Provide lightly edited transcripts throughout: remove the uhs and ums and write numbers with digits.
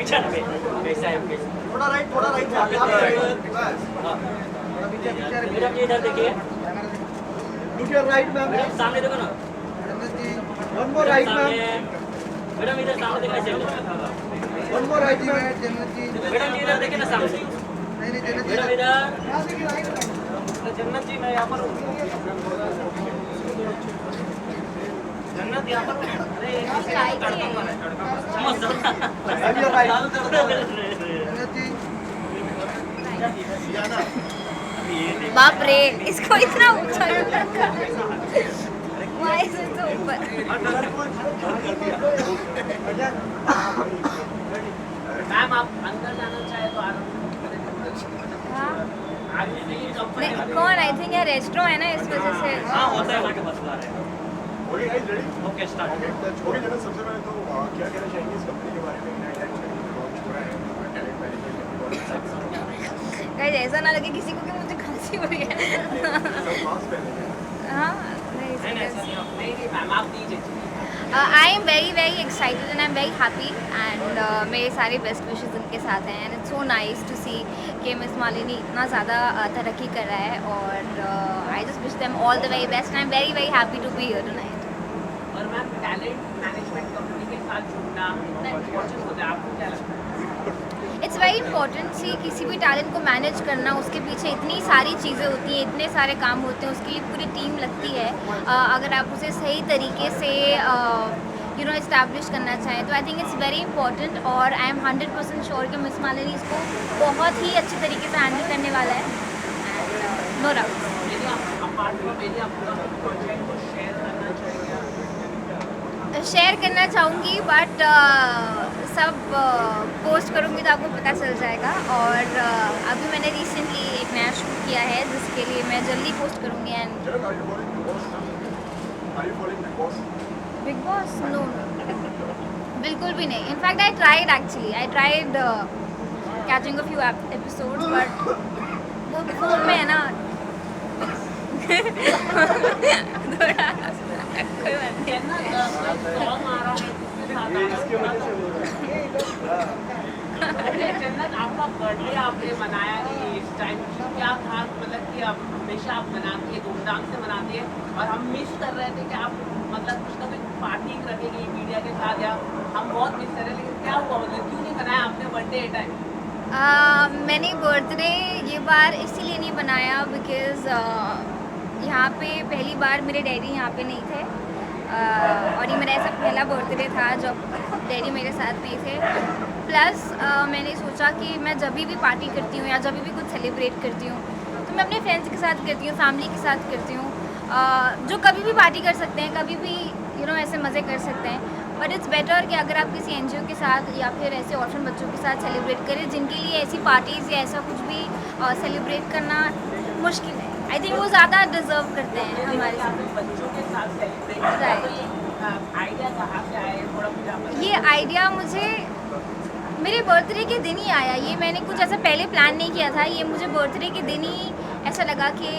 पीछे ना कैसा है कैसा थोड़ा राइट मैडम जी इधर देखिए look your right ma'am madam सामने देखो ना one more right ma'am madam इधर सामने देखना चाहिए one more right ma'am madam जी इधर देखिए ना सामने मैडम इधर जन्नत जी मैं यहाँ पर हूँ जन्नत यहाँ पर अरे बाप रे, इसको इतना ऊंचा क्यों रखा? Why is it so ऊपर? मैम आप अंदर जाना चाहे तो आराम हाँ? आगे नहीं नहीं, कौन? आई थिंक ये रेस्टोरेंट है ना, इस वजह से। हाँ होता है वहाँ के बसवा रहे हैं okay guys ready okay start okay जरा सबसे पहले तो क्या कहना चाहेंगे इस कंपनी के बारे में नया लॉन्च हो रहा है टैलेंट मैनेजमेंट गाइस ऐसा ना लगे किसी को कि मुझे खांसी हो रही है। मास्क पहने हाँ, नहीं ऐसा नहीं नहीं मैम आप दीजिए I am very excited and I am very happy and मेरे सारे बेस्ट विशेस उनके साथ हैं and it's so nice to see कि मिस मालिनी इतना ज़्यादा तरक्की कर रहा है और I just wish them all the very best and I am very happy to be here tonight. और मैम टैलेंट मैनेजमेंट कंपनी के साथ जुड़ना इतना इम्पोर्टेंट होता है आपको क्या लगता है इट्स वेरी इंपॉर्टेंट सी किसी भी टैलेंट को मैनेज करना, उसके पीछे इतनी सारी चीज़ें होती हैं, इतने सारे काम होते हैं, उसके लिए पूरी टीम लगती है। अगर आप उसे सही तरीके से इस्टेब्लिश करना चाहें तो I think it's very important और आई एम 100% श्योर कि मिस मालिनी इसको बहुत ही अच्छे तरीके से हैंडल करने वाला है नो डाउट। यदि आप अपार्ट फ्रॉम यदि आप अपना प्रोजेक्ट को शेयर करना चाहेंगे शेयर करना चाहूँगी बट सब पोस्ट करूँगी तो आपको पता चल जाएगा और अभी मैंने रिसेंटली एक नया शूट किया है जिसके लिए मैं जल्दी पोस्ट करूँगी एंड बिग बॉस नो बिल्कुल भी नहीं। In fact I tried catching a few episodes but वो फोन में है ना थोड़ा कोई बात नहीं। जन्नत आपका बर्थडे आपने मनाया कि इस टाइम क्या था मतलब कि आप हमेशा आप मनाती है धूमधाम से मनाती है और हम मिस कर रहे थे कि आप मतलब कुछ ना कुछ पार्टी रखेगी मीडिया के साथ या हम बहुत मिस कर रहे हैं लेकिन क्या हुआ मतलब क्यों नहीं बनाया आपने बर्थडे टाइम मैंने बर्थडे ये बार इसीलिए नहीं बनाया बिकॉज़ यहाँ पे पहली बार मेरे डैडी यहाँ पे नहीं थे और ये मेरा ऐसा पहला बर्थडे था जब डैडी मेरे साथ नहीं थे। प्लस मैंने सोचा कि मैं जब भी पार्टी करती हूँ या जब भी कुछ सेलिब्रेट करती हूँ तो मैं अपने फ्रेंड्स के साथ करती हूँ, फैमिली के साथ करती हूँ जो कभी भी पार्टी कर सकते हैं, कभी भी ऐसे मज़े कर सकते हैं। बट इट्स बेटर कि अगर आप किसी NGO के साथ या फिर ऐसे ऑर्फन बच्चों के साथ सेलिब्रेट करें जिनके लिए ऐसी पार्टीज़ या ऐसा कुछ भी सेलिब्रेट करना मुश्किल है। आई थिंक वो ज़्यादा डिज़र्व करते हैं हमारे साथ। बच्चों के साथ सेलिब्रेट आइडिया कहाँ से आया थोड़ा मुझे ये आइडिया मुझे मेरे बर्थडे के दिन ही आया। ये मैंने कुछ ऐसा पहले प्लान नहीं किया था, ये मुझे बर्थडे के दिन ही ऐसा लगा कि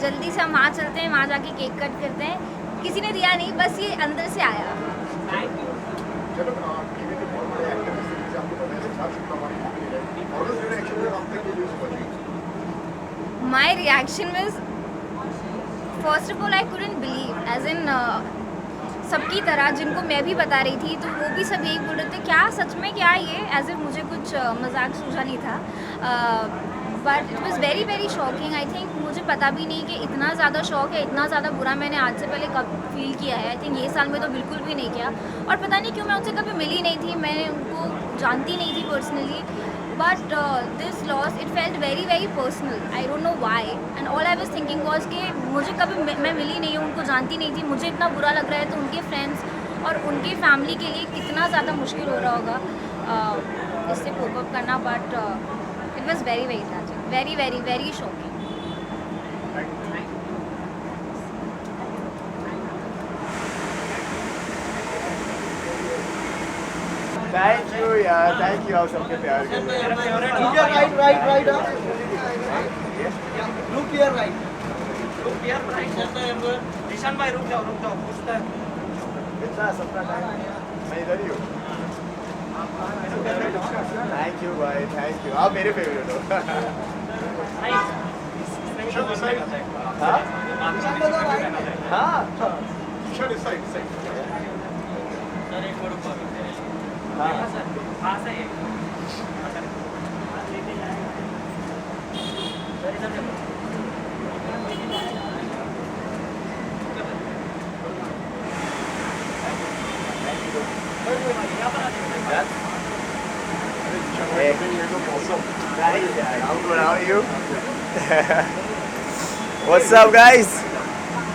जल्दी से हम वहाँ चलते हैं, वहाँ जाके केक कट करते हैं। किसी ने दिया नहीं, बस ये अंदर से आया। चलो टीवी के बहुत बड़े एक्टर हैं जैसे आपको पता है साथ शुक्ला हमारी मूवी है और उस रिएक्शन में आप तक ये न्यूज़ पहुंची My reaction was, first of all, I couldn't believe, as in सबकी तरह जिनको मैं भी बता रही थी तो वो भी सब यही बोल रहे थे क्या सच में क्या ये, एज इफ मुझे कुछ मजाक सूझा नहीं था। But it was very shocking. I think मुझे पता भी नहीं कि इतना ज़्यादा शौक है, इतना ज़्यादा बुरा मैंने आज से पहले कब फील किया है। आई थिंक ये साल में तो बिल्कुल भी नहीं किया और पता नहीं क्यों मैं उनसे कभी मिली नहीं थी, मैंने उनको जानती नहीं थी personally. But this loss it felt very personal. I don't know why and all I was thinking was कि मुझे कभी मैं मिली नहीं हूँ, उनको जानती नहीं थी, मुझे इतना बुरा लग रहा है तो उनके फ्रेंड्स और उनकी फैमिली के लिए कितना ज़्यादा मुश्किल हो रहा होगा इससे कोप अप करना। But it was very tragic, very shocking. Thank you यार, थैंक यू आप सबके प्यार के लिए। लुक योर राइट निशान भाई रुक जाओ पूछता है इतना सबका टाइम मैं इधर ही हूँ। थैंक यू भाई, थैंक यू, आप मेरे फेवरेट हो। हाँ हाँ ईशान इस side side Hey. Nice, yeah. I'm good. How are you? What's up, guys?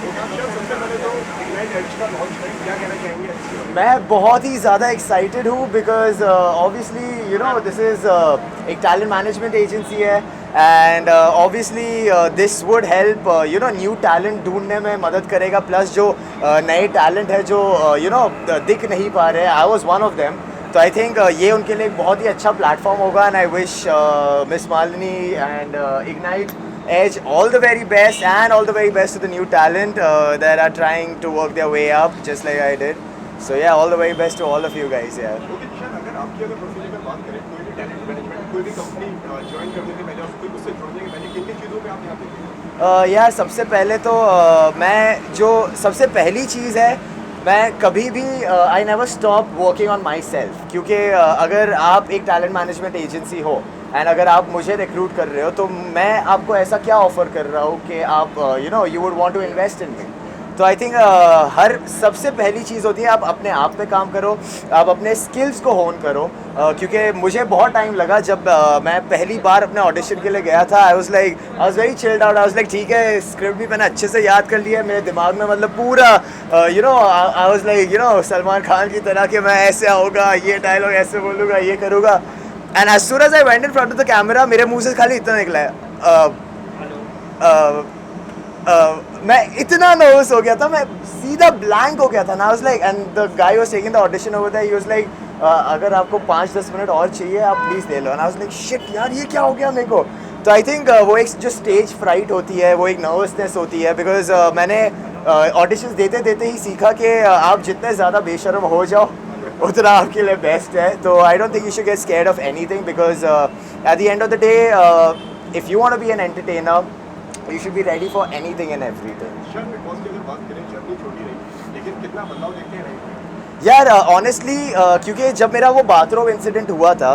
सबसे पहले तो इग्नाइट एड्स का लॉन्च है, क्या कहना चाहेंगे इसके बारे में? मैं बहुत ही ज़्यादा एक्साइटेड हूँ because obviously you know this is एक टैलेंट मैनेजमेंट एजेंसी है and obviously this would help you know new talent ढूंढने में मदद करेगा प्लस जो नए टैलेंट है जो यू नो दिख नहीं पा रहे हैं, I was one of them, तो आई थिंक ये उनके लिए एक बहुत ही अच्छा प्लेटफॉर्म होगा and I wish miss Malini and ignite Edge all the very best and all the very best to the new talent that are trying to work their way up just like I did. So yeah, all the very best to all of you guys. Yeah. Okay Ishan, अगर आपकी अगर profession में बात करें, कोई भी talent management कोई भी कंपनी ज्वाइन करने के पहले उसको उससे जुड़ने के पहले किन किन चीज़ों पे आप यहाँ पे यार सबसे पहले तो मैं जो सबसे पहली चीज़ है, मैं कभी भी I never stop working on my self, क्योंकि अगर आप एक टैलेंट मैनेजमेंट एजेंसी हो एंड अगर आप मुझे रिक्रूट कर रहे हो तो मैं आपको ऐसा क्या ऑफ़र कर रहा हूँ कि आप you know you would want to invest in me. तो आई थिंक हर सबसे पहली चीज़ होती है आप अपने आप पे काम करो, आप अपने स्किल्स को होन करो, क्योंकि मुझे बहुत टाइम लगा जब मैं पहली बार अपने ऑडिशन के लिए गया था। I was very chilled out, I was like ठीक है, स्क्रिप्ट भी मैंने अच्छे से याद कर लिया है, मेरे दिमाग में मतलब पूरा you know I was like you no Salman Khan की तरह कि मैं ऐसे आऊँगा, ये डायलॉग ऐसे बोलूँगा, ये करूँगा, and as soon as I went in front of the camera मेरे मुँह से खाली इतना निकला है मैं इतना नर्वस हो गया था, मैं सीधा ब्लैंक हो गया था ना। I was like and the guy was taking the audition over there, he was like अगर आपको 5-10 मिनट और चाहिए आप प्लीज़ ले लो, and I was like shit यार ये क्या हो गया मेरे को। तो आई थिंक वो एक जो स्टेज फ्राइट होती है, वो एक नर्वसनेस होती है, बिकॉज मैंने ऑडिशंस देते देते ही सीखा कि आप जितने ज़्यादा बेशर्म हो जाओ उतना आपके लिए बेस्ट है। तो I don't think you should get scared of anything, because at the end of the day if you want to be an entertainer you should be ready for anything and everything. Ishaan, Bigg Boss की अगर बात करें, journey छोटी रही लेकिन कितना बदलाव देखते हैं नहीं? यार ऑनेस्टली क्योंकि जब मेरा वो बाथरूम इंसिडेंट हुआ था,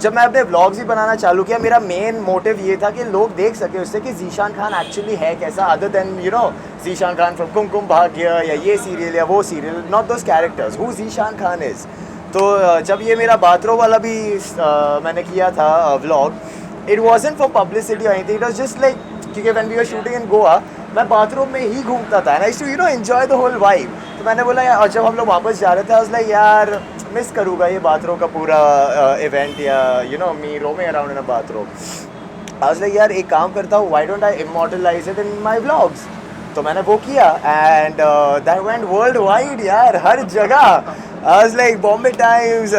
जब मैं अपने व्लॉग्स भी बनाना चालू किया, मेरा मेन मोटिव ये था कि लोग देख सके उससे कि ज़ीशान खान एक्चुअली है कैसा, other than you know Zeeshan Khan from Kumkum Bhagya या ये सीरियल या वो serial, not those characters, who Zeeshan Khan is. तो जब ये मेरा बाथरूम वाला भी मैंने किया था vlog, it wasn't for publicity और anything, it was just like क्योंकि when we were shooting in Goa मैं बाथरूम में ही घूमता था and I used to you know enjoy the whole vibe. तो मैंने बोला यार, और जब हम लोग वापस जा रहे थे आई वाज लाइक यार मिस करूँगा ये बाथरूम का पूरा इवेंट या you know me roaming around in a bathroom. I was like यार एक काम करता हूँ, why don't I immortalise it in my vlogs. तो मैंने वो किया and that went worldwide यार, हर जगह। I was like Bombay Times,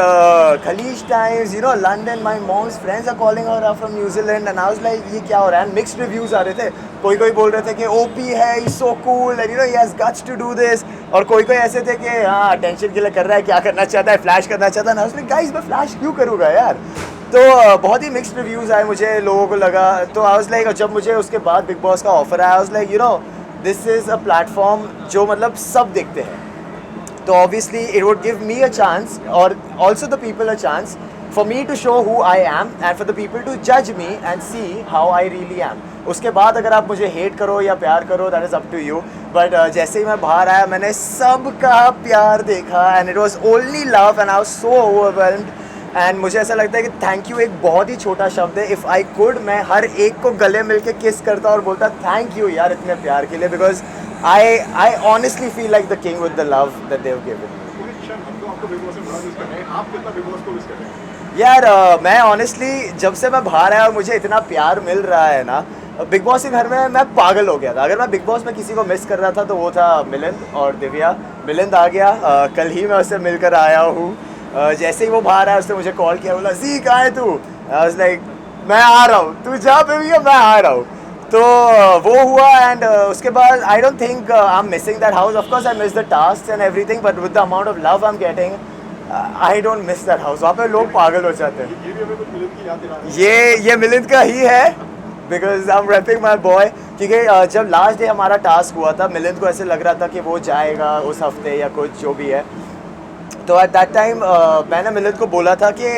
Khaleej Times, you know, London. My mom's friends are calling her up from New Zealand, and I was like, ये क्या हो रहा है? Mixed reviews आ रहे थे. कोई बोल रहे थे कि OP है, he's so cool, and you know he has guts to do this. और कोई ऐसे थे कि हाँ attention के लिए कर रहा है, क्या करना चाहता है, फ्लैश करना चाहता है. I was like, guys मैं फ्लैश क्यों करूँगा यार? तो बहुत ही मिक्स्ड रिव्यूज़ आए मुझे, लोगों को लगा। तो आई वाज लाइक, जब मुझे उसके बाद बिग बॉस का ऑफर आया, I was like you know this is a platform जो मतलब सब देखते हैं, तो obviously it would give me a chance और also the people a chance for me to show who I am and for the people to जज me and see how I really am. उसके बाद अगर आप मुझे hate करो या प्यार करो, that is up to you, but जैसे ही मैं बाहर आया मैंने सबका प्यार देखा and it was only love and I was so overwhelmed. And मुझे ऐसा लगता है कि थैंक यू एक बहुत ही छोटा शब्द है। इफ़ आई कुड मैं हर एक को गले मिल के किस करता और बोलता थैंक यू यार इतने प्यार के लिए, because I honestly feel like the king with the love that they've given me. हम तो आपको बिग बॉस में बड़ा मिस कर रहे हैं, आप कितना बिग बॉस को मिस कर रहे हैं? यार मैं ऑनेस्टली जब से मैं बाहर आया और मुझे इतना प्यार मिल रहा है ना, बिग बॉस के घर में मैं पागल हो गया था। अगर मैं बिग बॉस में किसी को मिस कर रहा था तो वो था मिलिंद और दिव्या। मिलिंद आ गया, कल ही मैं उससे मिलकर आया हूँ। जैसे ही वो बाहर आया उसने मुझे कॉल किया, बोला ज़ी कहाँ है तू? आई वाज लाइक मैं आ रहा हूँ, तू जहाँ पे भी है मैं आ रहा हूँ। तो वो हुआ एंड उसके बाद आई don't think I am missing that house. Of course I miss the task and everything, but with the amount of love I am getting I don't miss that house. वहाँ पे लोग पागल हो जाते हैं. ये भी हमें कुछ मिलिंद की याद दिला रहा है. ये मिलिंद का ही है because I am rapping my boy. क्योंकि जब लास्ट डे हमारा टास्क हुआ था मिलिंद को ऐसे लग रहा था कि वो जाएगा उस हफ्ते या कुछ जो भी है. तो एट दैट टाइम मैंने मिलिंद को बोला था कि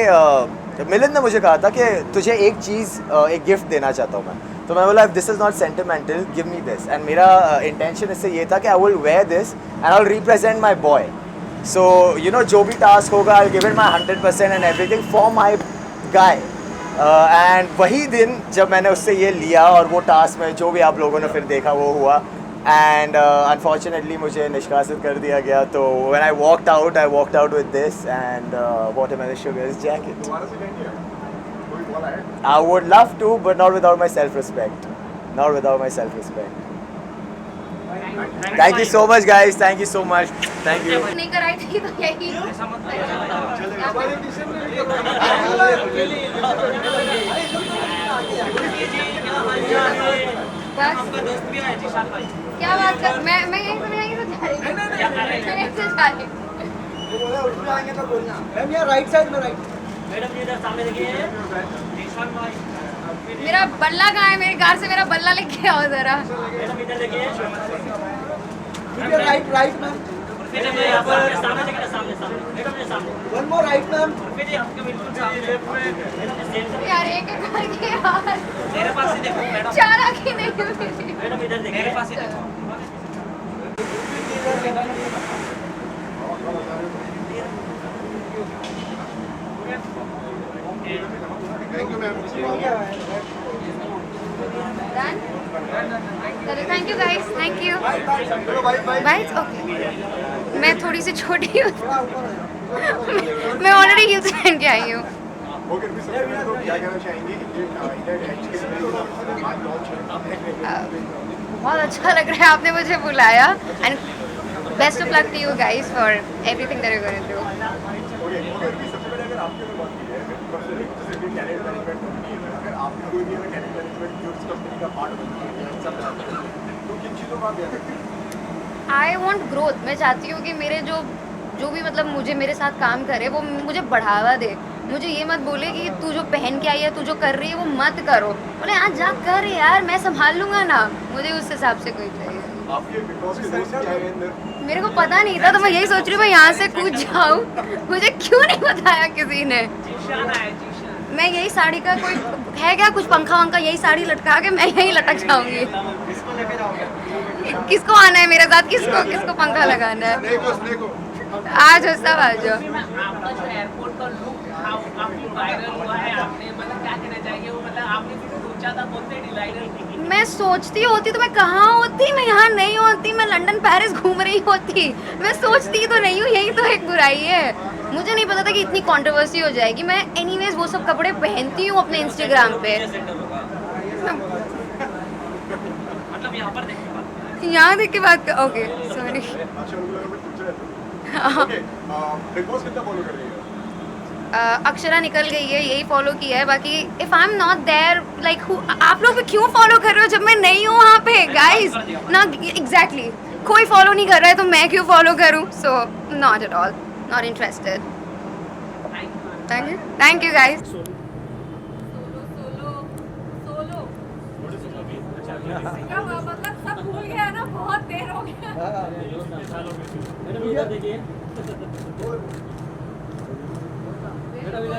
मिलिंद ने मुझे कहा था कि तुझे एक चीज़ एक गिफ्ट देना चाहता हूँ मैं. तो मैं बोला if this is not sentimental give me this. And मेरा इंटेंशन इससे ये था कि I will where this and I will represent my boy. So you know जो भी टास्क होगा I give it my 100% and everything for my guy. And वही दिन जब मैंने उससे ये लिया और वो टास्क में जो भी आप लोगों ने फिर देखा वो हुआ. एंड अनफॉर्चुनेटली मुझे निष्कासित कर दिया गया. तो when I walked out with this and what am I sugars jacket. दोबारा से लेंगे कोई बोला है. I would love to, but not without my self-respect. Not without my self-respect. Thank you so much, guys. Thank you so much. Thank you. नहीं कराई थी तो यही ऐसा मत करो. बस आपका दोस्त भी है जीशान भाई. क्या बात कर मैं यहीं से जा रही हूँ. मैं यहीं से जा रही हूँ. मैडम इधर सामने देखिए. जीशान भाई. मेरा बल्ला कहाँ है. मेरे घर से मेरा बल्ला लेके आओ जरा. मैडम इधर देखिए. Right ma'am. फिर मैं यहाँ पर सामने देखिए. सामने मैडम ने सामने. One more right ma'am. फिर ये आपके बिल्कुल सामने. मैडम ने सेम से. यार एक एक करके यार मेरे पास ही देखो मैडम. चार आँखें नहीं मेरी. मैडम इधर देखिए. मेरे पास ही देखो. Thank you ma'am. Done? चलो thank you guys. Thank you. चलो बाय. बाय. ओके मैं थोड़ी सी छोटी हूँ. मैं ऑलरेडी हिल्स पहन के आई हूँ. ओके भी सबसे पहले तो क्या कहना चाहेंगे कि इधर एक्चुअली आज लॉन्च है. बहुत अच्छा लग रहा है आपने मुझे बुलाया. And best of luck to you guys for everything that you going to do. Okay और भी सबसे पहले अगर आपके में बात की जाए पर्सनली जैसे कि टैलेंट मैनेजमेंट कंपनी है अगर आपने कोई भी अगर टैलेंट मैनेजमेंट जो इस कंपनी का पार्ट बनती है सब तो किन चीज़ों का आप ध्यान रखते हैं. I want growth. मैं चाहती हूँ कि मेरे जो भी मतलब मुझे मेरे साथ काम करे वो मुझे बढ़ावा दे. मुझे ये मत बोले कि तू जो पहन के आई है तू जो कर रही है वो मत करो. बोले आज जा कर यार मैं संभाल लूँगा ना. मुझे उस हिसाब से कोई चाहिए. आपके बिग बॉस के दोस्त क्या है अंदर. मेरे को पता नहीं था तो मैं यही सोच रही हूँ मैं यहाँ से कूद जाऊँ. मुझे क्यों नहीं बताया किसी ने. जीशान आया जीशान. मैं यही साड़ी का कोई है क्या कुछ पंखा वंखा यही साड़ी लटका के मैं यही लटक जाऊंगी. इसको लेके जाओगे. किसको आना है मेरे साथ. किसको पंखा लगाना है. स्नेक को आज हो सब आ जाओ. आपका जो एयरपोर्ट का लुक काफी वायरल हुआ है. आपने मतलब क्या कहना चाहिए वो मतलब आपने सोचा था बोलते डिजाइनर. मैं सोचती होती तो मैं कहाँ होती. मैं यहाँ नहीं होती. मैं लंदन पेरिस घूम रही होती. मैं सोचती तो नहीं हूँ. यही तो एक बुराई है. मुझे नहीं पता था कि इतनी कंट्रोवर्सी हो जाएगी. मैं एनीवेज वो सब कपड़े पहनती हूँ अपने इंस्टाग्राम पे. मतलब यहाँ पर देखिए. यहाँ देख के बात कर. Okay sorry. अच्छा ओके बिग बॉस कितना फॉलो कर रही है. अक्षरा निकल गई है यही फॉलो किया है. बाकी if I am not there like आप लोग क्यों फॉलो कर रहे हो जब मैं नहीं हूँ वहाँ पे गाइस. ना एग्जैक्टली कोई फॉलो नहीं कर रहा है तो मैं क्यों फॉलो करूँ. So not at all. Not interested. Thank you guys. मतलब सब भूल गया ना. बहुत देर हो गया.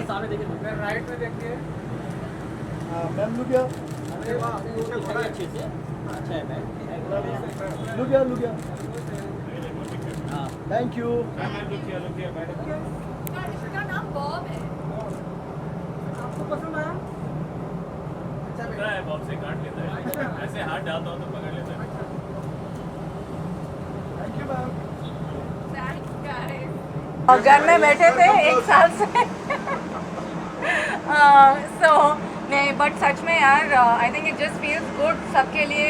सामने देखिए. राइट में देखिए. Ma'am look here. अच्छे से. अच्छा है ma'am. Look here. Thank you. इसका नाम बॉब है. आपको पसंद आया. बॉब से काट लेता है. ऐसे हाथ डालता हूँ तो पकड़ लेता है. Thank you ma'am. और घर में बैठे थे 1 साल से. सो नहीं बट सच में यार I think it just feels good सबके लिए.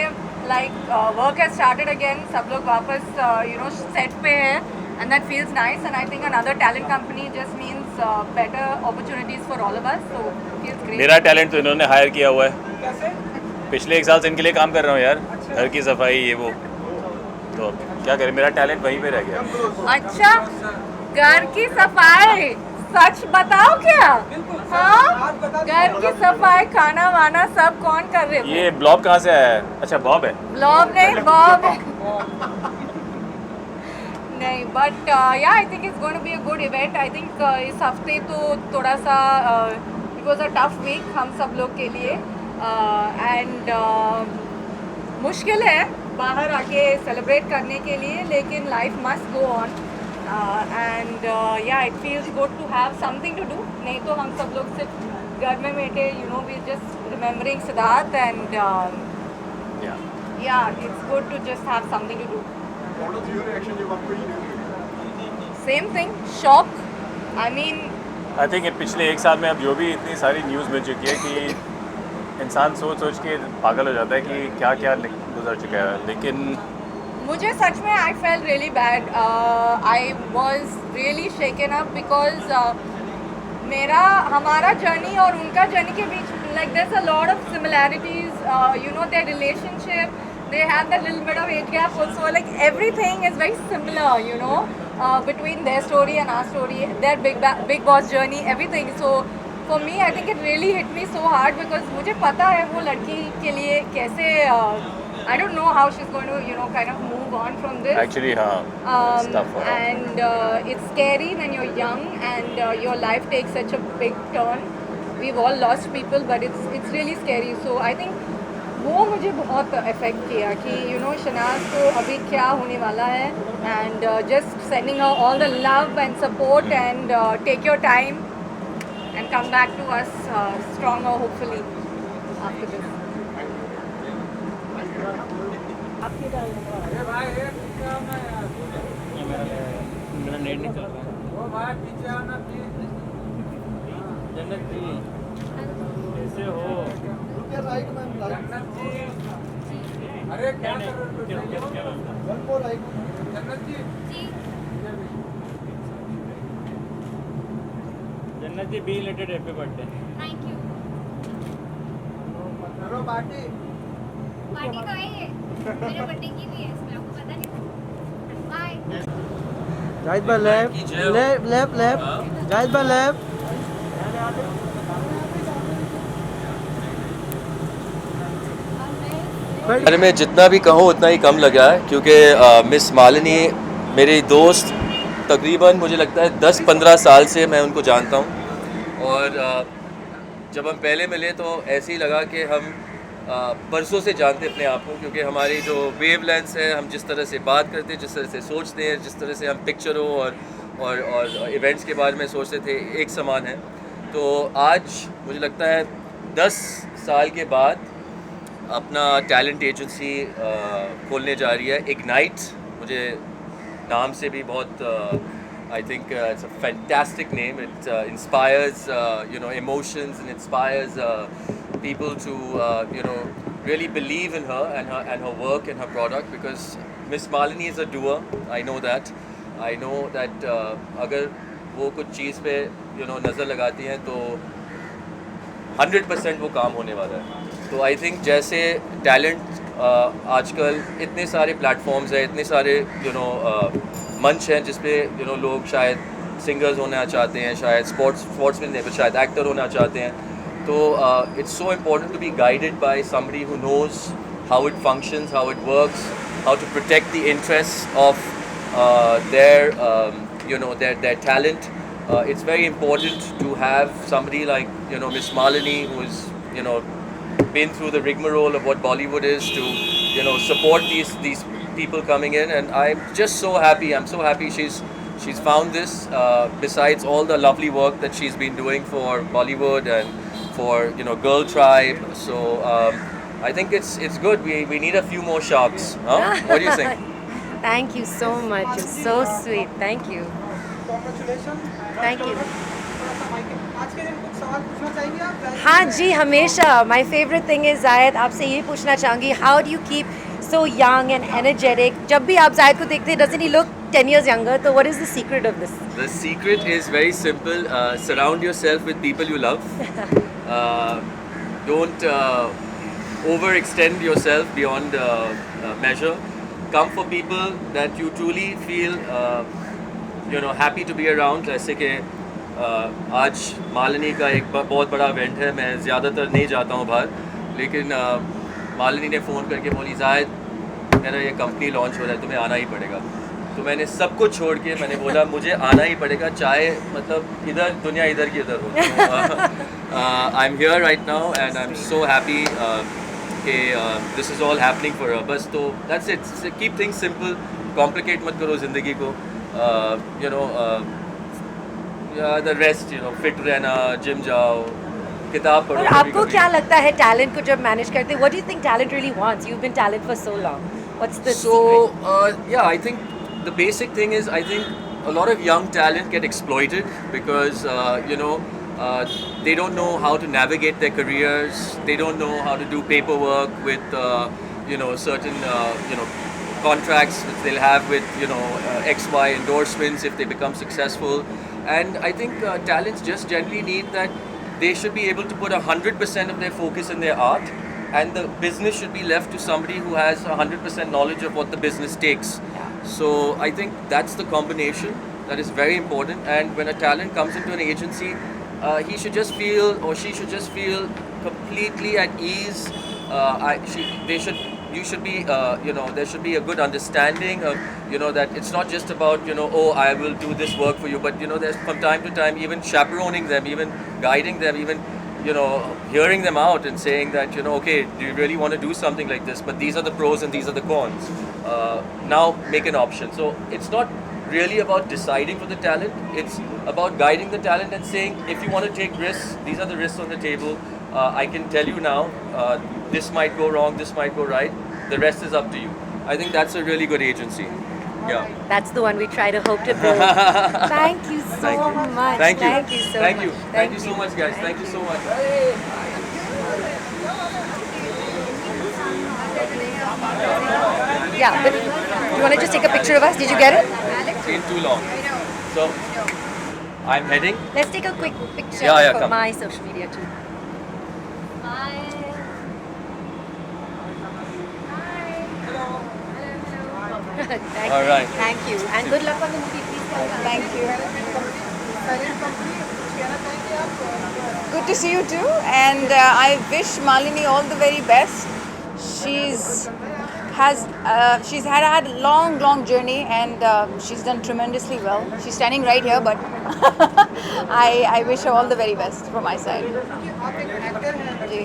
Like work has started again. सब लोग वापस यू नो सेट पे हैं and that feels nice. And I think another talent company just means better opportunities for all of us. So it feels great. मेरा talent तो इन्होंने higher किया हुआ है. पिछले 1 साल से इनके लिए काम कर रहा हूँ यार. घर की सफाई ये वो. तो क्या करें मेरा टैलेंट वहीं पे रह गया. अच्छा घर की सफाई, सच बताओ क्या? हाँ, घर की सफाई, खाना वाना सब कौन कर रहे थे? ये ब्लॉब कहाँ से आया है? अच्छा बॉब है। ब्लॉब नहीं, बॉब है। नहीं, but yeah I think it's going to be a good event. I think इस हफ्ते तो थोड़ा सा it was a tough week हम सब लोग के लिए, एंड मुश्किल है बाहर आके सेलिब्रेट करने के लिए, लेकिन life must go on, and yeah it feels good to have something to do. नहीं तो हम सब लोग सिर्फ घर में बैठे, you know, we just remembering Siddharth, and yeah it's good to just have something to do. What was your reaction जब आपको ये news मिली? Same thing, shock. I mean I think पिछले एक साल में अब जो भी इतनी सारी न्यूज़ मिल चुकी है कि इंसान सोच सोच के पागल हो जाता है कि क्या क्या गुजर चुका है. लेकिन मुझे सच में I felt really bad. I was really shaken up because हमारा जर्नी और उनका जर्नी के बीच like there is a lot of similarities, you know, their relationship, they had that little bit of age gap also, like everything is very similar, you know, between their story and our story, their big boss journey, everything. So for me I think it really hit me so hard because मुझे पता है वो लड़की के लिए कैसे I don't know how she's going to, you know, kind of move on from this. Actually हाँ, it's tough for her. And it's scary when you're young and your life takes such a big turn. We've all lost people, but it's really scary. So I think वो मुझे बहुत affect किया कि you know Shahnaz को अभी क्या होने वाला है, and just sending her all the love and support, and take your time and come back to us stronger hopefully after this. मेरा नेट नहीं चल रहा है. जन्नत जी कैसे हो? राइट मैम, अरे क्या कर रहे हो? One more right. जन्नत जी, जन्नत G be related happy birthday. Thank you. करो पार्टी. पार्टी तो आई है, मेरे बर्थडे की भी है, इसमें आपको पता नहीं. Bye. Right by left, left left, right by left. बारे में जितना भी कहूँ उतना ही कम लगा है, क्योंकि मिस मालिनी मेरी दोस्त, तकरीबन मुझे लगता है 10-15 साल से मैं उनको जानता हूँ, और जब हम पहले मिले तो ऐसे ही लगा कि हम परसों से जानते अपने आप को, क्योंकि हमारी जो वेव लेंथ है, हम जिस तरह से बात करते हैं, जिस तरह से सोचते हैं, जिस तरह से हम पिक्चरों और इवेंट्स के बारे में सोचते थे, एक समान है. तो आज मुझे लगता है 10 साल के बाद अपना टैलेंट एजेंसी खोलने जा रही है, इग्नाइट. मुझे नाम से भी बहुत आई think it's a fantastic name. It inspires you know emotions and inspires people to you know really believe in her and her work and her product, because Miss Malini is a doer. I know that अगर वो कुछ चीज़ पे you know नज़र लगाती हैं तो 100% वो काम होने वाला है. तो आई थिंक जैसे टैलेंट आजकल इतने सारे प्लेटफॉर्म्स हैं, इतने सारे यू नो मंच हैं जिस पे यू नो लोग शायद सिंगर्स होना चाहते हैं, शायद स्पोर्ट्समैन नहीं, शायद एक्टर होना चाहते हैं. तो it's so important to be guided by somebody who knows how it functions, how it works, how to protect the interests of their talent. It's very important to have somebody like Miss Malini, who is been through the rigmarole of what Bollywood is, to support these people coming in, and I'm just so happy. I'm so happy she's found this. Besides all the lovely work that she's been doing for Bollywood and for Girl Tribe, so I think it's good. We need a few more sharks, huh? What do you think? Thank you so much. You're so sweet. Thank you. Congratulations. Thank you. आज के दिन कुछ सवाल पूछना चाहेंगे आप? हाँ जी, हमेशा. My favorite thing is जायद, आपसे ये पूछना चाहूँगी, how do you keep so young and energetic? जब भी आप जायद को देखते हैं, doesn't he look 10 years younger? So what is the secret of this? The secret is very simple. Surround yourself with people you love. Don't overextend yourself beyond measure. Come for people that you truly feel you know happy to be around. जैसे कि आज मालिनी का एक बहुत बड़ा event है. मैं ज़्यादातर नहीं जाता हूँ बाहर, लेकिन मालिनी ने फ़ोन करके बोली जायद मेरा ये कंपनी लॉन्च हो रहा है, तुम्हें आना ही पड़ेगा. तो मैंने सब कुछ छोड़ के मैंने बोला मुझे आना ही पड़ेगा, चाहे मतलब इधर दुनिया इधर की इधर हो. I am here right now and I am so happy कि this is all happening for a. बस तो that's it. Keep things simple, complicate मत करो ज़िंदगी को. You know the rest, you know fit रहना, जिम जाओ, किताब पढ़ो. और आपको क्या लगता है टैलेंट को जब मैनेज करते हैं? What do you think talent really wants? You have been talent for so long. What's the So, yeah, I think the basic thing is I think a lot of young talent get exploited because, you know, they don't know how to navigate their careers. They don't know how to do paperwork with, you know, certain, you know, contracts which they'll have with, you know, XY endorsements if they become successful. And I think talents just generally need that they should be able to put 100% of their focus in their art, and the business should be left to somebody who has 100% knowledge of what the business takes. So I think that's the combination that is very important. And when a talent comes into an agency, he should just feel, or she should just feel completely at ease. You should be, you know, there should be a good understanding of, you know, that it's not just about, you know, oh, I will do this work for you, but you know, there's from time to time even chaperoning them, even guiding them, even, you know, hearing them out and saying that, you know, okay, do you really want to do something like this? But these are the pros and these are the cons. Now make an option. So it's not really about deciding for the talent. It's about guiding the talent and saying, if you want to take risks, these are the risks on the table. I can tell you now, this might go wrong, this might go right. The rest is up to you. I think that's a really good agency. Yeah. That's the one we try to hope to build. Thank you so Thank you. much. Thank you. Thank you so Thank much. you. Thank you so much, guys. Thank you so much. Yeah, but you want to just take a picture of us? Did you get it? It's been too long. So, I'm heading. Let's take a quick picture Yeah, for come. my social media too. Thank All you. right. Thank you. And good luck on the movie. Please come back. Thank you. Good to see you too, and I wish Malini all the very best. She's had a long journey, and she's done tremendously well. She's standing right here, but I wish her all the very best from my side. जी.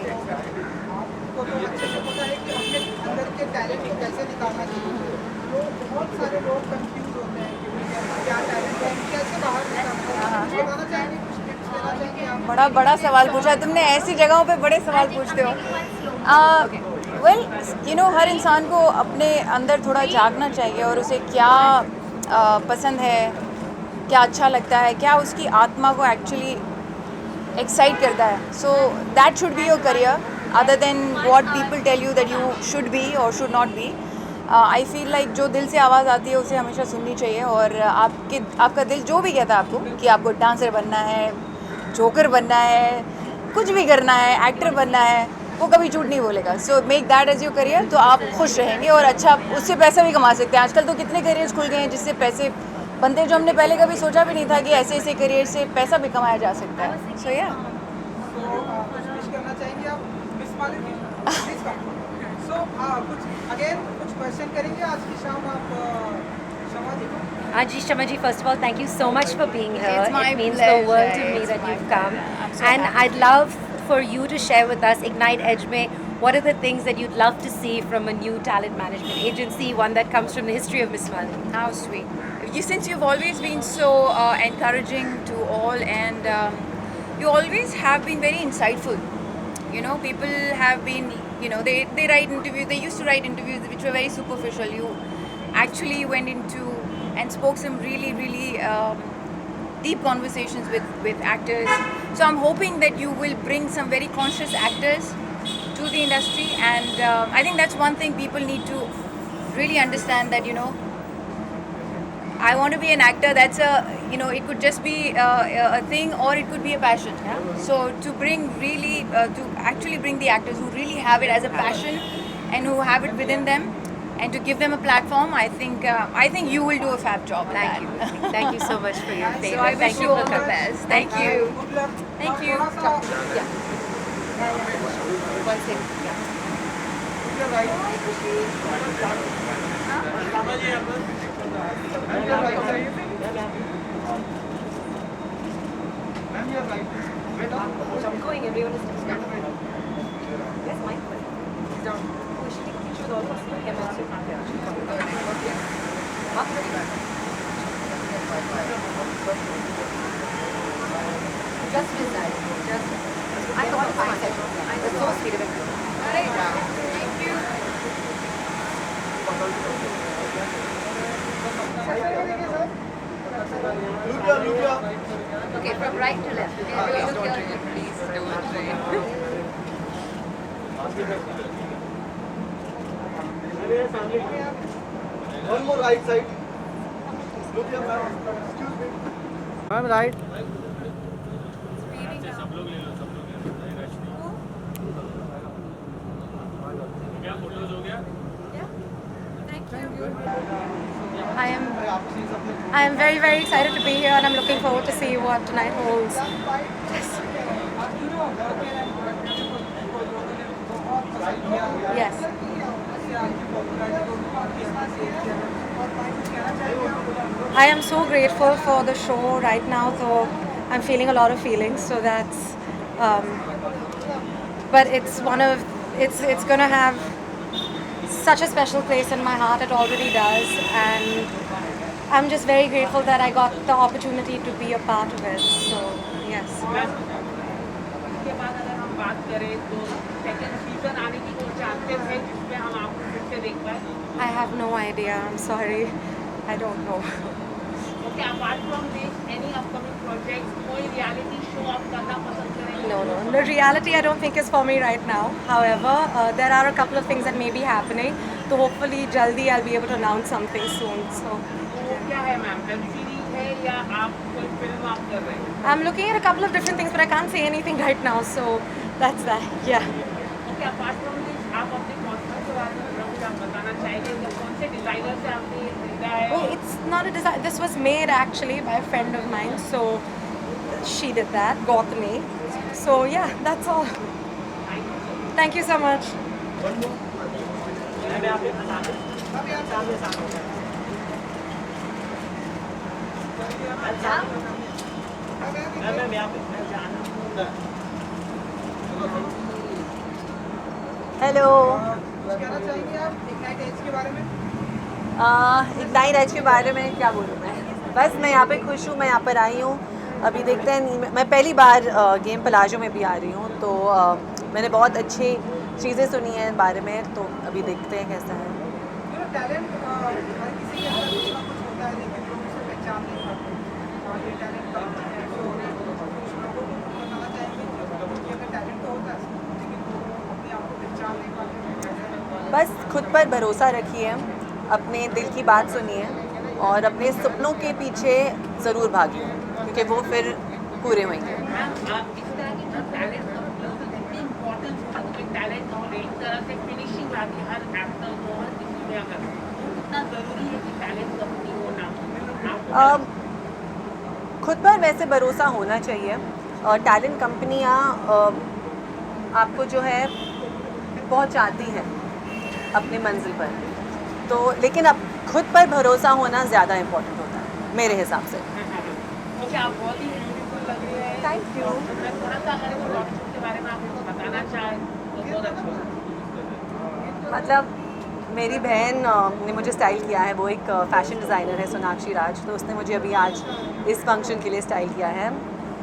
बड़ा सवाल पूछा तुमने. ऐसी जगहों पे बड़े सवाल पूछते हो. वेल यू नो, हर इंसान को अपने अंदर थोड़ा झांकना चाहिए और उसे क्या पसंद है, क्या अच्छा लगता है, क्या उसकी आत्मा को एक्चुअली एक्साइट करता है. So that should be your career other than what people tell you that you should be और should not be. I feel like जो दिल से आवाज़ आती है उसे हमेशा सुननी चाहिए. और आपका दिल जो भी कहता है आपको कि आपको डांसर बनना है, जोकर बनना है, कुछ भी करना है, एक्टर बनना है, वो कभी झूठ नहीं बोलेगा. So make that as your career, तो आप खुश रहेंगे और अच्छा उससे पैसा भी कमा सकते हैं. आजकल तो कितने करियर्स खुल गए हैं जिससे पैसे बनते हैं, जो हमने पहले कभी सोचा भी नहीं था कि ऐसे करियर से पैसा भी कमाया जा सकता है. सो या Aji Shamaji, first of all, thank you so much for being here. It's my it means pleasure. the world to me It's that my you've come. I'm so And happy. I'd love for you to share with us, Ignite Edge mein, what are the things that you'd love to see from a new talent management agency, one that comes from the history of Miss Malini? How sweet. Since you've always been so encouraging to all, and you always have been very insightful. You know, people have been, you know, they write interviews, they used to write interviews which were very superficial. You actually went into and spoke some really deep conversations with actors. So I'm hoping that you will bring some very conscious actors to the industry, and I think that's one thing people need to really understand, that, you know, I want to be an actor. That's a, you know, it could just be a thing, or it could be a passion. So to bring to actually bring the actors who really have it as a passion and who have it within them, and to give them a platform. I think you will do a fab job. Thank you. Thank you so much for your favor. So I wish Thank you all for the coming. best. Thank you. Thank you. Yeah. One second. Yeah. I'm going. Everyone is standing. Where's Michael? He's down. Oh, we should take a picture with all of us. Yeah, man. Just with that. Just. I got fine. That's so sweet of him. Thank you. Okay, from right to left. Okay, look here. Please don't. One more right side. Look here, ma'am. Excuse me. Ma'am, right. I am very, very excited to be here, and I'm looking forward to see what tonight holds. Yes. I am so grateful for the show right now, though I'm feeling a lot of feelings. So that's, but it's it's gonna have such a special place in my heart. It already does, and I'm just very grateful that I got the opportunity to be a part of it. So yes. उसके बाद अगर हम बात करें तो second season आने की कोई चांसेस है जिसमें हम आपको फिर से देख पाए? I have no idea. I'm sorry. I don't know. Okay, apart from this, any upcoming projects, कोई reality show आप करना पसंद करेंगे? No. The reality I don't think is for me right now. However, there are a couple of things that may be happening. So hopefully, jaldi I'll be able to announce something soon. So वो क्या है ma'am? Web series है या आप कोई film आप कर रहे हैं? I'm looking at a couple of different things, but I can't say anything right now. So that's that. Yeah. Okay, apart from this, आप अपने कॉस्ट्यूम के बारे में कुछ आप बताना चाहेंगे? कि कौन से डिजाइनर से आपने ये खरीदा है? Well, it's not a design. This was made actually by a friend of mine. So she did that, Gautami. So yeah, that's all. Thank you so much. Hello कहना चाहेंगे आप इग्नाइट एज के बारे में? इग्नाइट एज के बारे में क्या बोलूँ मैं? बस मैं यहाँ पे खुश हूँ, मैं यहाँ पर आई हूँ। अभी देखते हैं, मैं पहली बार गेम पलाजो में भी आ रही हूँ, तो मैंने बहुत अच्छी चीज़ें सुनी हैं बारे में, तो अभी देखते हैं कैसा है। टैलेंट हर किसी के अंदर कुछ ना कुछ होता है, लेकिन लोग उसे पहचान नहीं पाते। और ये टैलेंट है, तो कुछ लोगों को बताना चाहेंगे कि अगर टैलेंट तो होता है, लेकिन वो अपने आप को पहचान नहीं पाते। बस खुद पर भरोसा रखिए, अपने दिल की बात सुनिए और अपने सपनों के पीछे ज़रूर भागिए, क्योंकि वो फिर पूरे होंगे। मैम, इस तरह की जो टैलेंट कितनी इम्पोर्टेंस है टैलेंट और एक तरह से फिनिशिंग आती है हर एक्टर को, हर किसी में अगर कितना ज़रूरी है कि टैलेंट कंपनी होना? खुद पर वैसे भरोसा होना चाहिए। टैलेंट कंपनियाँ आपको जो है पहुँचाती हैं अपनी मंजिल पर, तो लेकिन अब खुद पर भरोसा होना ज़्यादा इम्पोर्टेंट होता है मेरे हिसाब से। क्योंकि आप बहुत ही ब्यूटीफुल लग रही है। Thank you. मैं थोड़ा सा अगर वो कॉस्ट्यूम के बारे में आपको बताना चाहें तो बहुत अच्छा होगा। मतलब मेरी बहन ने मुझे स्टाइल किया है, वो एक फ़ैशन डिज़ाइनर है, सोनाक्षी राज, तो उसने मुझे अभी आज इस फंक्शन के लिए स्टाइल किया है।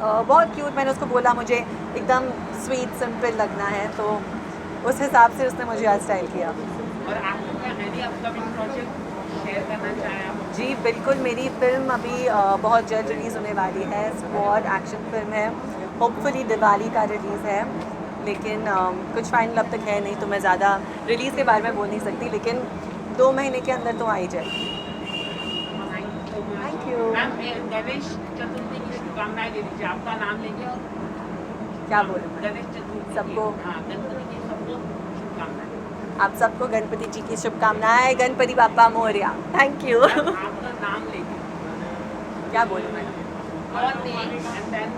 बहुत क्यूट। मैंने उसको बोला मुझे एकदम स्वीट सिंपल लगना है, तो उस हिसाब से उसने मुझे आज स्टाइल किया। और आपको क्या एनी अपकमिंग प्रोजेक्ट शेयर करना चाहें आप? जी बिल्कुल, मेरी फिल्म अभी बहुत जल्द रिलीज़ होने वाली है। स्क्वाड एक्शन फिल्म है, होपफुली दिवाली का रिलीज़ है, लेकिन कुछ फाइनल अब तक है नहीं, तो मैं ज़्यादा रिलीज़ के बारे में बोल नहीं सकती, लेकिन 2 महीने के अंदर तो आ ही जाएगी। Thank you. Ma'am, Ganesh Chaturthi की शुभकामनाएं दे दीजिए, आपका नाम लेंगे और क्या बोलूँ? गणेश चतुर्थी सबको हाँ, गणपति की सबको शुभकामनाएं। आप सबको गणपति जी की शुभकामनाएं, गणपति बाप्पा मोरया। Thank you. आपका नाम लेके क्या बोलूँ मैं? और name and then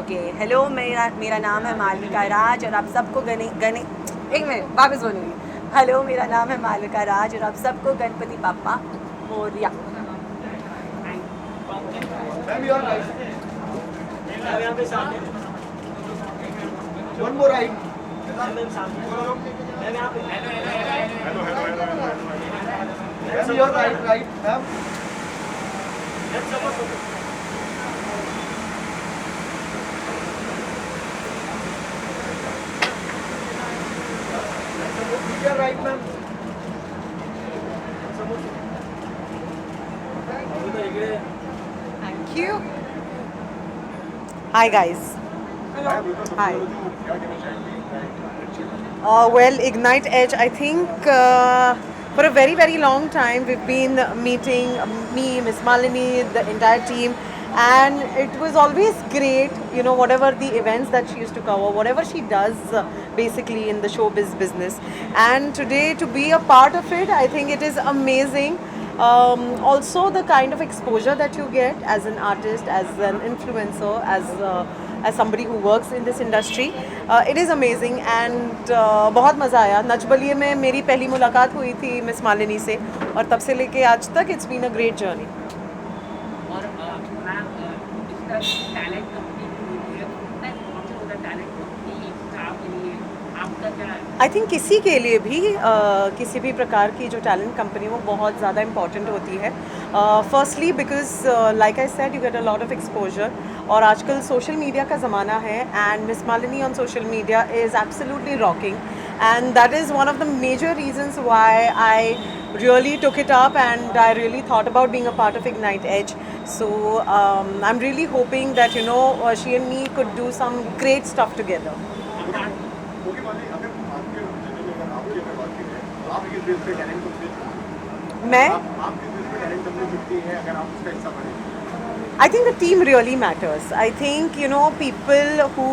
okay, hello, मेरा नाम है मालविका राज और आप सबको एक मिनट वापस बोलूँगी। हेलो, मेरा नाम है मालविका राज और आप सबको Ganpati Bappa Morya. Ma'am you are right, ma'am यहाँ पे सामने, वन मोर राइट। मैम सामने, मैम यहाँ पे, hello ma'am you are right ma'am. Ma'am support, you are right ma'am. Thank you. Hi guys. Hi. Well, Ignite Edge, I think for a very, very long time we've been meeting, me, Miss Malini, the entire team, and it was always great, you know, whatever the events that she used to cover, whatever she does basically in the showbiz business. And today to be a part of it, I think it is amazing. Also the kind of exposure that you get as an artist, as an influencer, as somebody who works in this industry, it is amazing and बहुत मज़ा आया। नच बलिए में मेरी पहली मुलाकात हुई थी miss Malini से और तब से लेके आज तक it's been a great journey. और मैम इसका टैलेंट कंपनी है, कितना इम्पोर्टेंट होता है टैलेंट कंपनी स्टाफ के लिए, आपका क्या है? आई थिंक किसी के लिए भी किसी भी प्रकार की जो टैलेंट कंपनी वो बहुत ज़्यादा इम्पॉर्टेंट होती है। Firstly because like I said you get a lot of exposure और आजकल सोशल मीडिया का ज़माना है and Miss Malini on social media is absolutely rocking and that is one of the major reasons why I really took it up and I really thought about being a part of Ignite Edge. So I'm really hoping that, you know, she and me could do some great stuff together. Okay वाली, अगर आपके generally अगर आपकी अगर बात करें तो आप किस बेस पे टैलेंट कंपनी चुनते हैं? मैं आप किस बेस पे टैलेंट कंपनी चुनती हैं अगर आप उसका हिस्सा बने? I think the team really matters. I think, you know, people who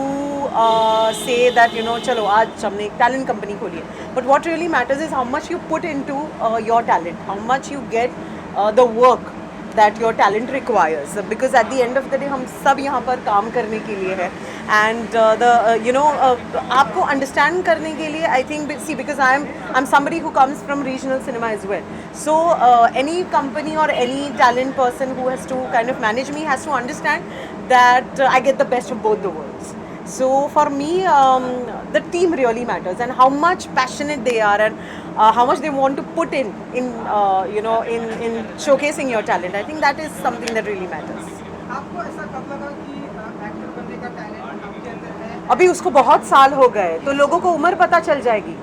say that, you know, चलो आज हमने एक talent company खोली है. But what really matters is how much you put into your talent, how much you get the work that your talent requires. Because at the end of the day, हम सब यहाँ पर काम करने के लिए है. And आपको understand करने के लिए, I think, see, because I'm somebody who comes from regional cinema as well. So any company or any talent person who has to kind of manage me has to understand that I get the best of both the worlds. So for me, the team really matters and how much passionate they are and how much they want to put in showcasing your talent. I think that is something that really matters. आपको ऐसा कब लगा कि actor बनने का talent आपके अंदर है? अभी उसको बहुत साल हो गए तो लोगों को उम्र पता चल जाएगी।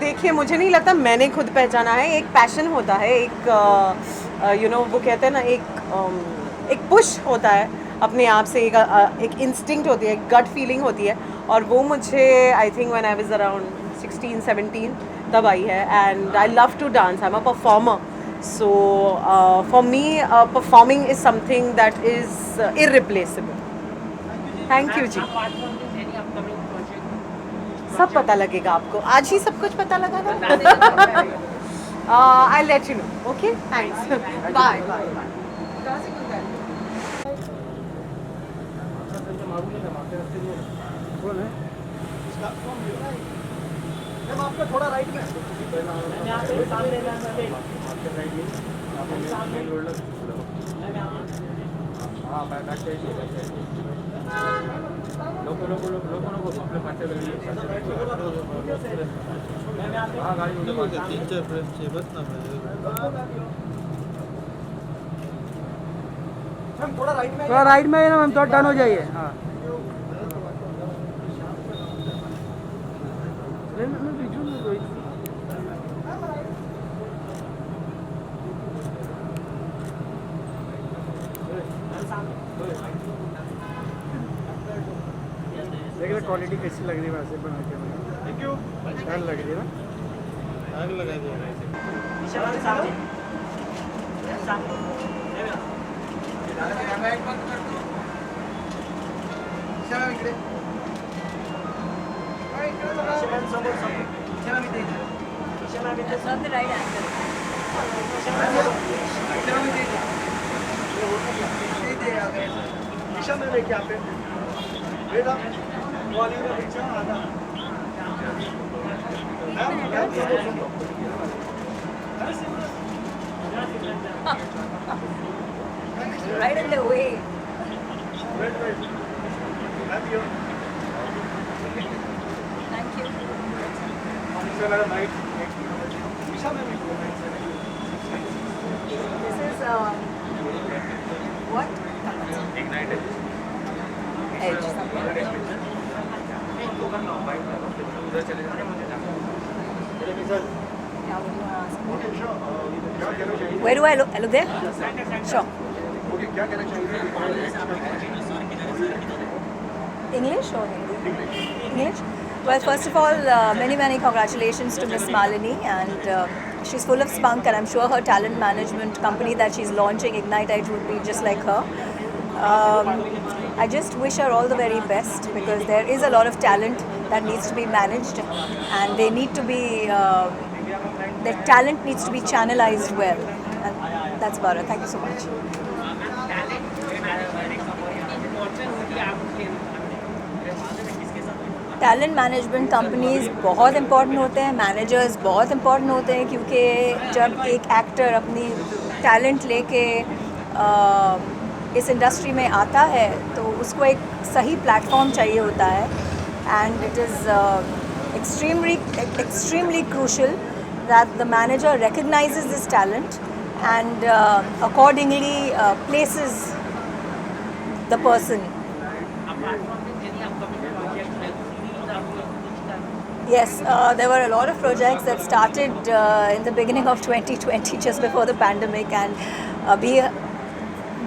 देखिए, मुझे नहीं लगता मैंने खुद पहचाना है। एक पैशन होता है, एक वो कहते हैं ना, एक पुश होता है अपने आप से, एक इंस्टिंक्ट होती है, एक गट फीलिंग होती है और वो मुझे I think when I was around 16-17 तब आई है। And I love to dance, I am a performer, so for me performing is something that is irreplaceable. Thank you जी। Apart from this, any upcoming project? सब पता लगेगा आपको, आज ही सब कुछ पता लगा ना। I'll let you know. Okay, thanks. Bye. आपका थोड़ा राइट में यहाँ पे सामने हाँ बैक साइड लोगों अपने पासे हाँ गाड़ी 3-4 फ्रेम चाहिए बस ना मैम थोड़ा राइट में है ना मैम, थोड़ा डन हो जाइए। हाँ देखिए क्वालिटी कैसी लग रही है वैसे बना के। Thank you. डन लग रही है ना, आग लगा दिया। ईशा मॅम इकडे इकडे बघा ईशा मॅम इथे ईशा मॅम इथे From the right angle. Isha ma'am इथे ईशा मॅम एक यहाँ पे बेटा वाली का पीछे आधा Right in the way. Thank you. This is what? Edge. Yeah, what do you want to ask? Where do I look? I look there? Sure. English or Hindi? English? Well, first of all, many congratulations to Miss Malini, and she's full of spunk, and I'm sure her talent management company that she's launching, Ignite, would be just like her. I just wish her all the very best, because there is a lot of talent that needs to be managed, and they need to be, their talent needs to be channelized well, and that's about it. Thank you so much. Talent management companies बहुत important होते हैं, managers बहुत important होते हैं, क्योंकि जब एक actor अपनी टैलेंट लेके इस इंडस्ट्री में आता है तो उसको एक सही प्लेटफॉर्म चाहिए होता है, and it is extremely crucial that the manager recognizes this talent and accordingly places the person. Yes, there were a lot of projects that started in the beginning of 2020, just before the pandemic, and अभी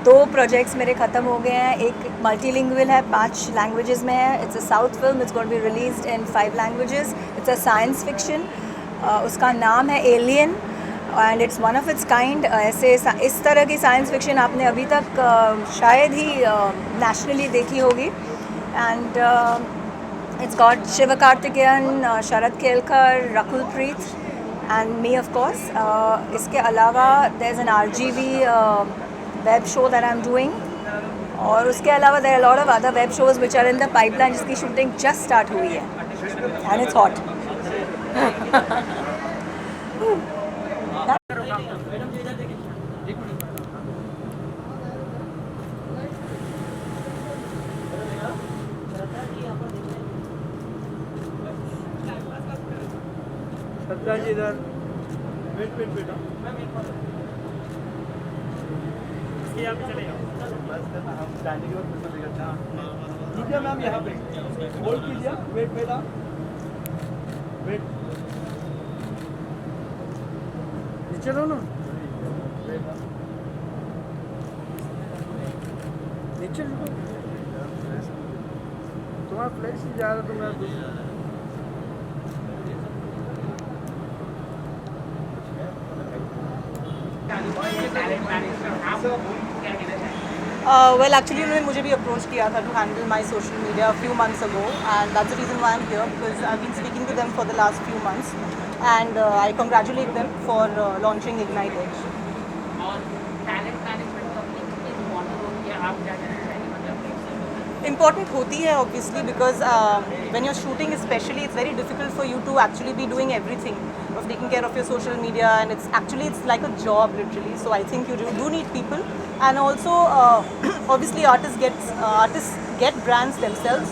2 projects मेरे ख़त्म हो गए हैं. एक multilingual है, 5 languages में है. It's a South film. It's going to be released in 5 languages. It's a science fiction. उसका नाम है Alien, and it's one of its kind. ऐसे इस तरह की science fiction आपने अभी तक शायद ही nationally देखी होगी. And it's got Sivakarthikeyan, Sharad Kelkar, Rakul Preet, and me, of course. इसके अलावा there's an RGV web show that I'm doing, और उसके अलावा there are a lot of other web shows which are in the pipeline, जिसकी shooting just start हुई है, and it's hot. Shraddha ji इधर wait बेटा ठीक है मैम, यहाँ पे होल्ड कीजिए. वेट बेटा वेट, नीचे लो ना, नीचे लो. तुम्हारा फ्लेक्स ही जा रहा, तुम्हारा Well, actually उन्होंने मुझे भी अप्रोच किया था to handle my social media a few months ago, and that's the reason why I'm here, because I've been speaking to them for the last few months, and I congratulate them for launching Ignite Edge. और talent management company कितनी important होती है, आप क्या कहना चाहिए? Important होती है obviously, because when you're shooting especially, it's very difficult for you to actually be doing everything of taking care of your social media, and it's like a job literally. So I think you do need people, and also obviously artists get brands themselves,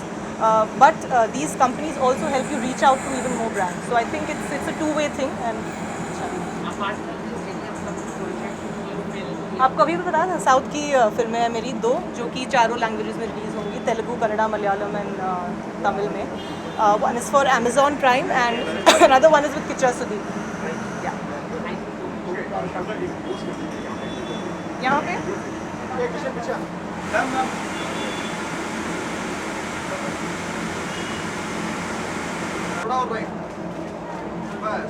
but these companies also help you reach out to even more brands. So I think it's a two-way thing. And आपको अभी भी बताया था, south की फिल्में हैं मेरी 2, जो कि 4 लैंग्वेजेस में रिलीज़ होंगी, तेलुगु, कन्नड़ा, मलयालम एंड तमिल में. One is for Amazon Prime and another one is with Kichra Sudeep. Yeah. यहाँ पे थोड़ा और भाई, बस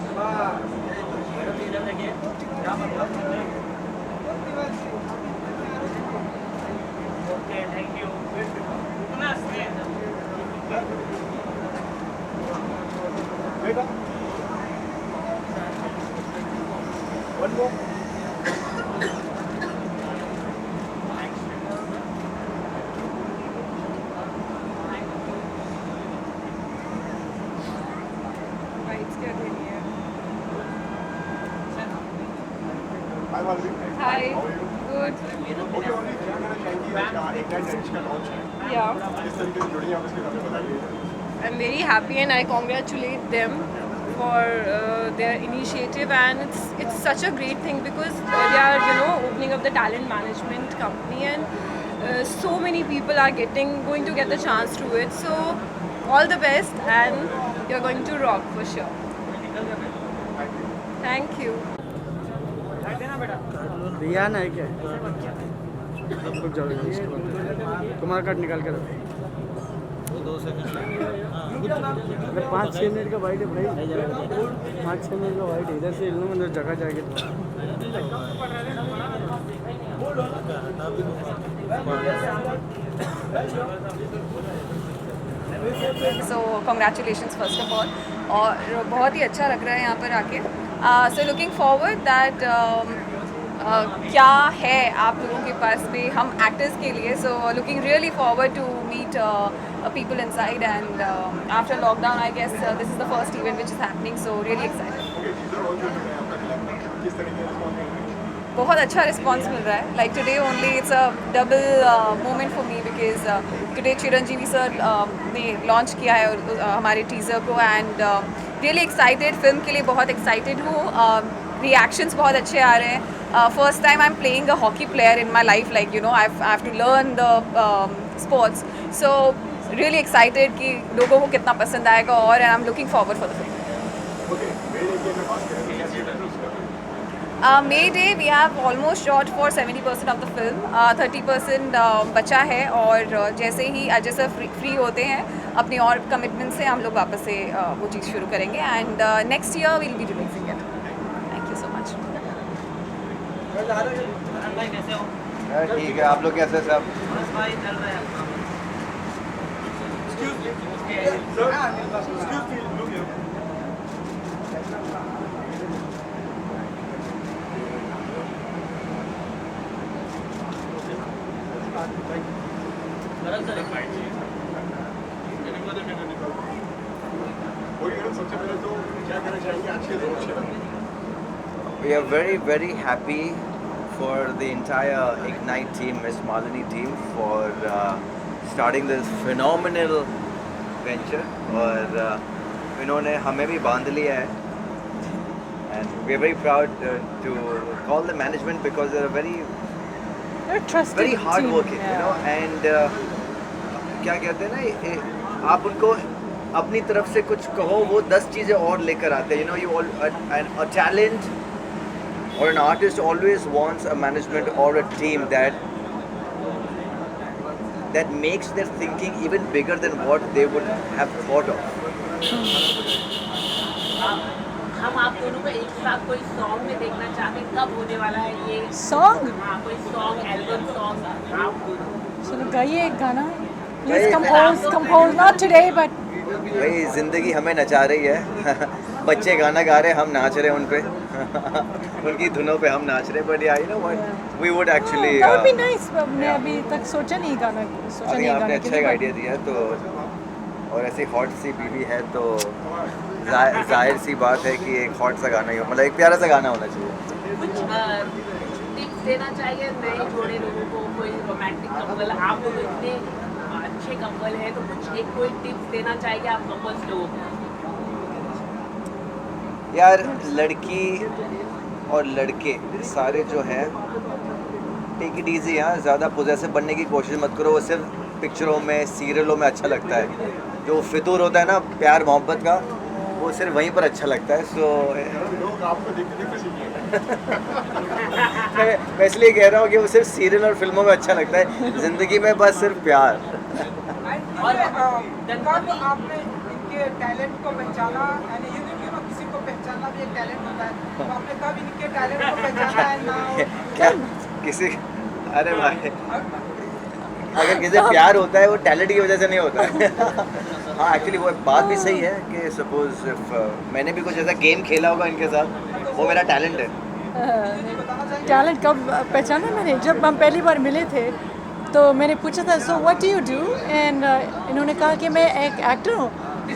Okay, thank you. One more Hi Malvi. Hi. How are you? Good. Okay, only क्या कहना चाहेंगी आज Ignite Danish का लॉन्च है Yeah. किस तरीके से जुड़ी हैं आप इसके बारे में बताइए I'm very happy and I congratulate them for their initiative, and it's such a great thing because they are opening up the talent management company, and so many people are going to get the chance to it. So all the best, and you're going to rock for sure. Thank you. Riyan है क्या रुक जाओ तुम्हारा card निकाल के रखो 5-6 minute का white है भाई 5-6 मिनट का वाइट है इधर से हिलना मतलब जगह जाएगी So congratulations first of all. और बहुत ही अच्छा लग रहा है यहाँ पर आके. So looking forward that क्या है आप लोगों के पास में हम एक्टर्स के लिए. So looking really forward to meet people inside, and after lockdown I guess this is the first event which is happening, so really excited. किस तरीके से बहुत अच्छा रिस्पांस मिल रहा है. Like today only it's a double moment for me because today Chiranjeevi sir ने launch किया है हमारे टीज़र को, and really excited. फिल्म के लिए बहुत excited हूँ. Reactions बहुत अच्छे आ रहे हैं. First time I'm playing a hockey player in my life, like I have to learn the sports, so really excited कि लोगों को कितना पसंद आएगा, और and I'm looking forward for the film. May Day we have almost shot for 70% of the film. 30% बचा है, और जैसे ही अजय सर फ्री होते हैं अपनी और कमिटमेंट से हम लोग वापस से वो चीज़ शुरू करेंगे, and next year we'll be releasing it. Thank you so much. ठीक है आप लोग कैसे सब सबसे पहले तो क्या कहना चाहेंगे आज के दिन We are very, very happy for the entire Ignite team, Miss Malini team, for starting this phenomenal venture. और इन्होंने हमें भी बांध लिया है. And we are very proud to call the management because they are very hard working, and क्या कहते हैं ना, आप उनको अपनी तरफ से कुछ कहो वो 10 चीज़ें और लेकर आते हैं. A talent or an artist always wants a management or a team that makes their thinking even bigger than what they would have thought of. हम आप दोनों को एक साथ कोई सॉन्ग में देखना चाहते हैं, कब होने वाला है ये सॉन्ग? हाँ, कोई सॉन्ग, एल्बम सॉन्ग आप दोनों. चलो गाइए एक गाना. Please compose not today but भाई जिंदगी हमें नचा रही है. बच्चे गाना गा रहे हैं, हम नाच रहे हैं उन पे. उनकी धुनों पे हम नाच रहे हैं. But you know what, we would actually that would be nice. मैं अभी तक सोचा नहीं गाना. आपने अच्छा एक आइडिया दिया तो, और ऐसी हॉट सी बीवी है तो जाहिर सी बात है कि एक हॉट सा गाना ही हो, मतलब एक प्यारा सा गाना होना चाहिए. कुछ टिप्स देना चाहिए नए जोड़े लोगों को, कोई रोमांटिक कपल, आप लोग इतने अच्छे कपल हैं तो कोई टिप्स देना चाहिए आप कपल्स लोगों को. यार लड़की और लड़के सारे जो हैं टेक इट ईजी. यहाँ ज़्यादा पोजेसिव बनने की कोशिश मत करो. वो सिर्फ पिक्चरों में, सीरियलों में अच्छा लगता है. जो फितूर होता है ना प्यार मोहब्बत का, वो सिर्फ वहीं पर अच्छा लगता है. सो लोग आपको देखते सीखे. मैं इसलिए कह रहा हूँ कि वो सिर्फ सीरियल और फिल्मों में अच्छा लगता है. ज़िंदगी में बस सिर्फ प्यार. और कब आपने इनके टैलेंट को पहचाना, यानी ये नहीं कि किसी को पहचानना भी एक टैलेंट होता है, तो आपने कब इनके टैलेंट को पहचाना है ना? क्या किसी, अरे भाई अगर किसी से प्यार होता है वो टैलेंट की वजह से नहीं होता है. हाँ एक्चुअली वो बात भी सही है कि सपोज मैंने भी कुछ ऐसा गेम खेला होगा इनके साथ, वो मेरा टैलेंट है. टैलेंट कब पहचाना मैंने, जब हम पहली बार मिले थे तो मैंने पूछा था so what do you do, and इन्होंने कहा कि मैं एक एक्टर हूँ।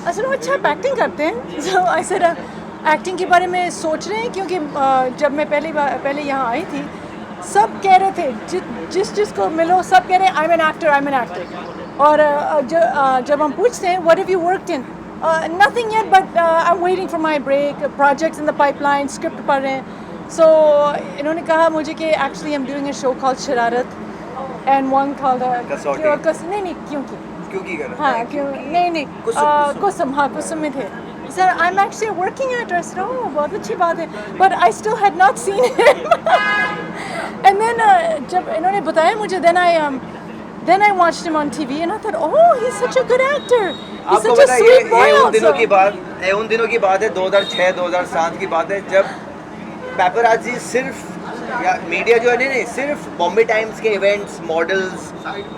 असल में अच्छा आप एक्टिंग करते हैं। सो आई सेड एक्टिंग के बारे में सोच रहे हैं, क्योंकि जब मैं पहले यहाँ आई थी सब कह रहे थे, जिसको मिलो सब कह रहे हैं आई एम एन एक्टर। और जब हम पूछते हैं what have you worked in, nothing yet but I am waiting for my break, projects in the pipeline, script पढ़ रहे हैं। सो इन्होंने कहा मुझे कि actually I am doing a show called Shararat and one called नहीं क्योंकि हाँ क्यों नहीं कुसुम, हाँ कुसुम में थे sir. I am actually working actor sir. Oh बहुत अच्छी बात है, but I still had not seen him. And then जब इन्होंने बताया मुझे, then I watched him on TV and I thought oh he is such a good actor, he is such a sweet boy. उन दिनों की बात है 2006 2007 की बात है, जब पेपराजी सिर्फ या मीडिया जो है नहीं सिर्फ बॉम्बे टाइम्स के इवेंट्स, मॉडल्स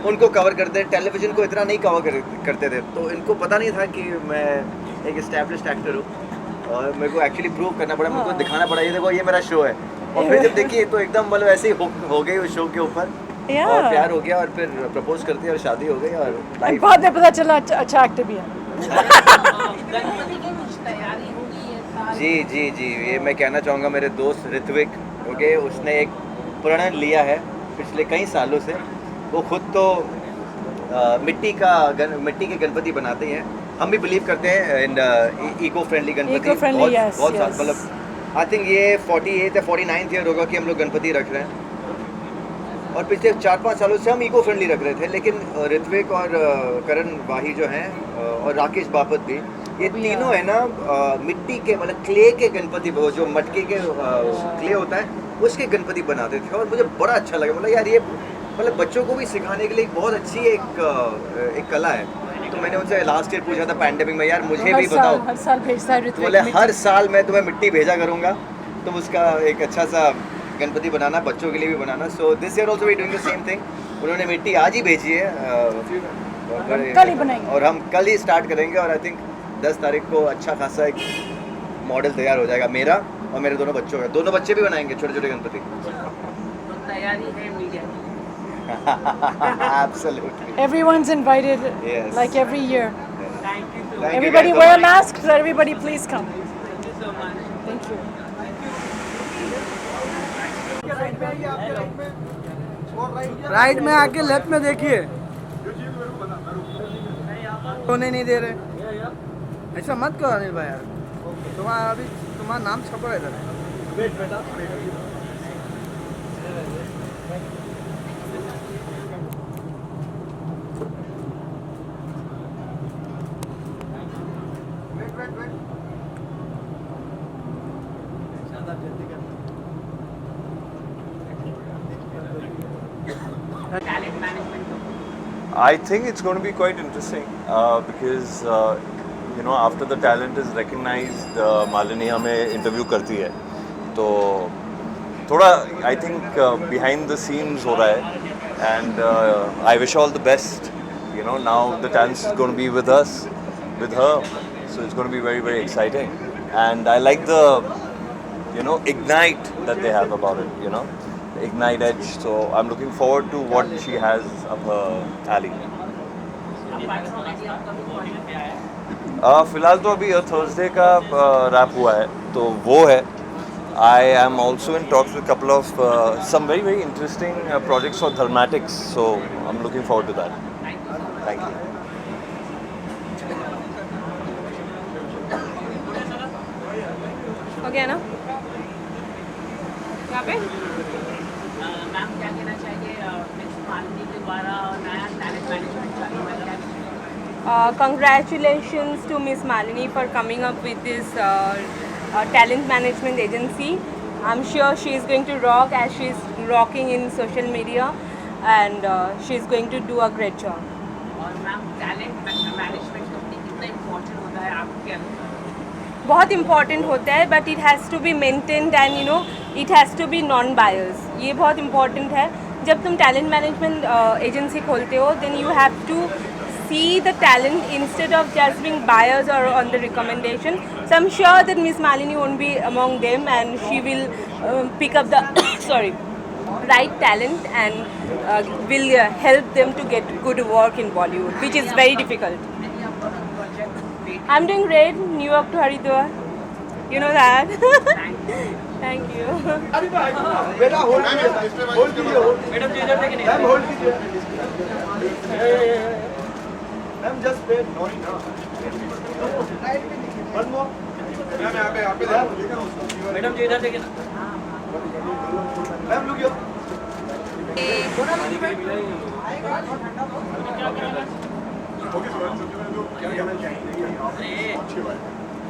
उनको कवर करते, टेलीविज़न को इतना नहीं कवर करते थे। तो इनको पता नहीं था कि मैं एक एस्टैब्लिश्ड एक्टर हूँ और मेरे को एक्चुअली प्रूव करना पड़ा, मेरे को दिखाना पड़ा ये देखो ये मेरा शो है। और फिर जब देखिए तो एकदम मतलब ऐसे ही हो गई उस शो के ऊपर और प्यार हो गया और फिर प्रपोज कर दिया और शादी हो गई और बाद में पता चला अच्छा एक्टर भी है। जी ये मैं कहना चाहूँगा मेरे दोस्त ऋत्विक, ओके, उसने एक प्रण लिया है पिछले कई सालों से। वो खुद तो मिट्टी के गणपति बनाते हैं। हम भी बिलीव करते हैं इन इको फ्रेंडली गणपति। बहुत मतलब आई थिंक ये 48 या 49th ईयर होगा कि हम लोग गणपति रख रहे हैं और पिछले 4-5 सालों से हम इको फ्रेंडली रख रहे थे। लेकिन ऋत्विक और करण वाही जो हैं और राकेश बापत भी, ये तीनों है ना मिट्टी के मतलब क्ले के गणपति, जो मटके के क्ले होता है उसके गणपति बनाते थे। और मुझे बड़ा अच्छा लगा, मतलब यार ये मतलब बच्चों को भी सिखाने के लिए बहुत अच्छी एक कला है। तो मैंने उनसे लास्ट ईयर पूछा था पैंडेमिक में, यार मुझे भी बताओ। हर साल भेजता है ऋत्विक, बोले हर साल मैं तुम्हें मिट्टी भेजा करूँगा, तुम उसका एक अच्छा सा गणपति बनाना, बच्चों के लिए भी बनाना। So this year also we doing the same thing. उन्होंने मिट्टी आज ही भेजी है कल ही बनाएंगे और हम कल ही स्टार्ट करेंगे। और आई थिंक 10 तारीख को अच्छा खासा एक मॉडल तैयार हो जाएगा मेरा और मेरे दोनों बच्चों का। दोनों बच्चे भी बनाएंगे छोटे छोटे गणपति। तैयारी है मीडिया की। Absolutely. Everyone's invited, Yes. like every year. Thank you so Thank you Everybody guys so wear much. masks. Everybody please come. so much. Thank you. Right में आके लेफ्ट में देखिए, होने नहीं दे रहे। ऐसा मत करो अनिल भाई यार, तुम्हारा नाम छप रहा है इधर। Talent management. I think it's going to be quite interesting because you know after the talent is recognized, Malini हमें इंटरव्यू करती है तो थोड़ा I think behind the scenes हो रहा है and I wish all the best. You know now the talent is going to be with us, with her, so it's going to be very very exciting and I like the ignite that they have about it. Ignite edge, so I'm looking forward to what she has up her alley. फिलहाल तो अभी Thursday का rap हुआ है तो वो है. I am also in talks with a couple of some very very interesting projects for Dharmatics, so I'm looking forward to that. Thank you. हो गया ना यहाँ पे? मैम क्या कहना चाहिए मिस मालिनी के द्वारा नया टैलेंट मैनेजमेंट चालू है क्या? Congratulations to Miss Malini for coming up with this talent management agency. I'm sure she is going to rock as she is rocking in social media and she is going to do a great job. और ma'am talent management company कितना important होता है आपके अनुसार? बहुत important होता है but it has to be maintained and it has to be non bias. ये बहुत इम्पॉर्टेंट है. जब तुम टैलेंट मैनेजमेंट एजेंसी खोलते हो then you have to see the talent instead of just being biased or on the recommendation. So I'm sure that Miss Malini won't be among them, and she will pick up the right talent and will help them to get good work in Bollywood, which is very difficult. I'm doing great. New York to Haridwar. You know that. Thank you. Ma'am just wait one more ma'am यहाँ पे madam जी इधर देखिए ना ma'am look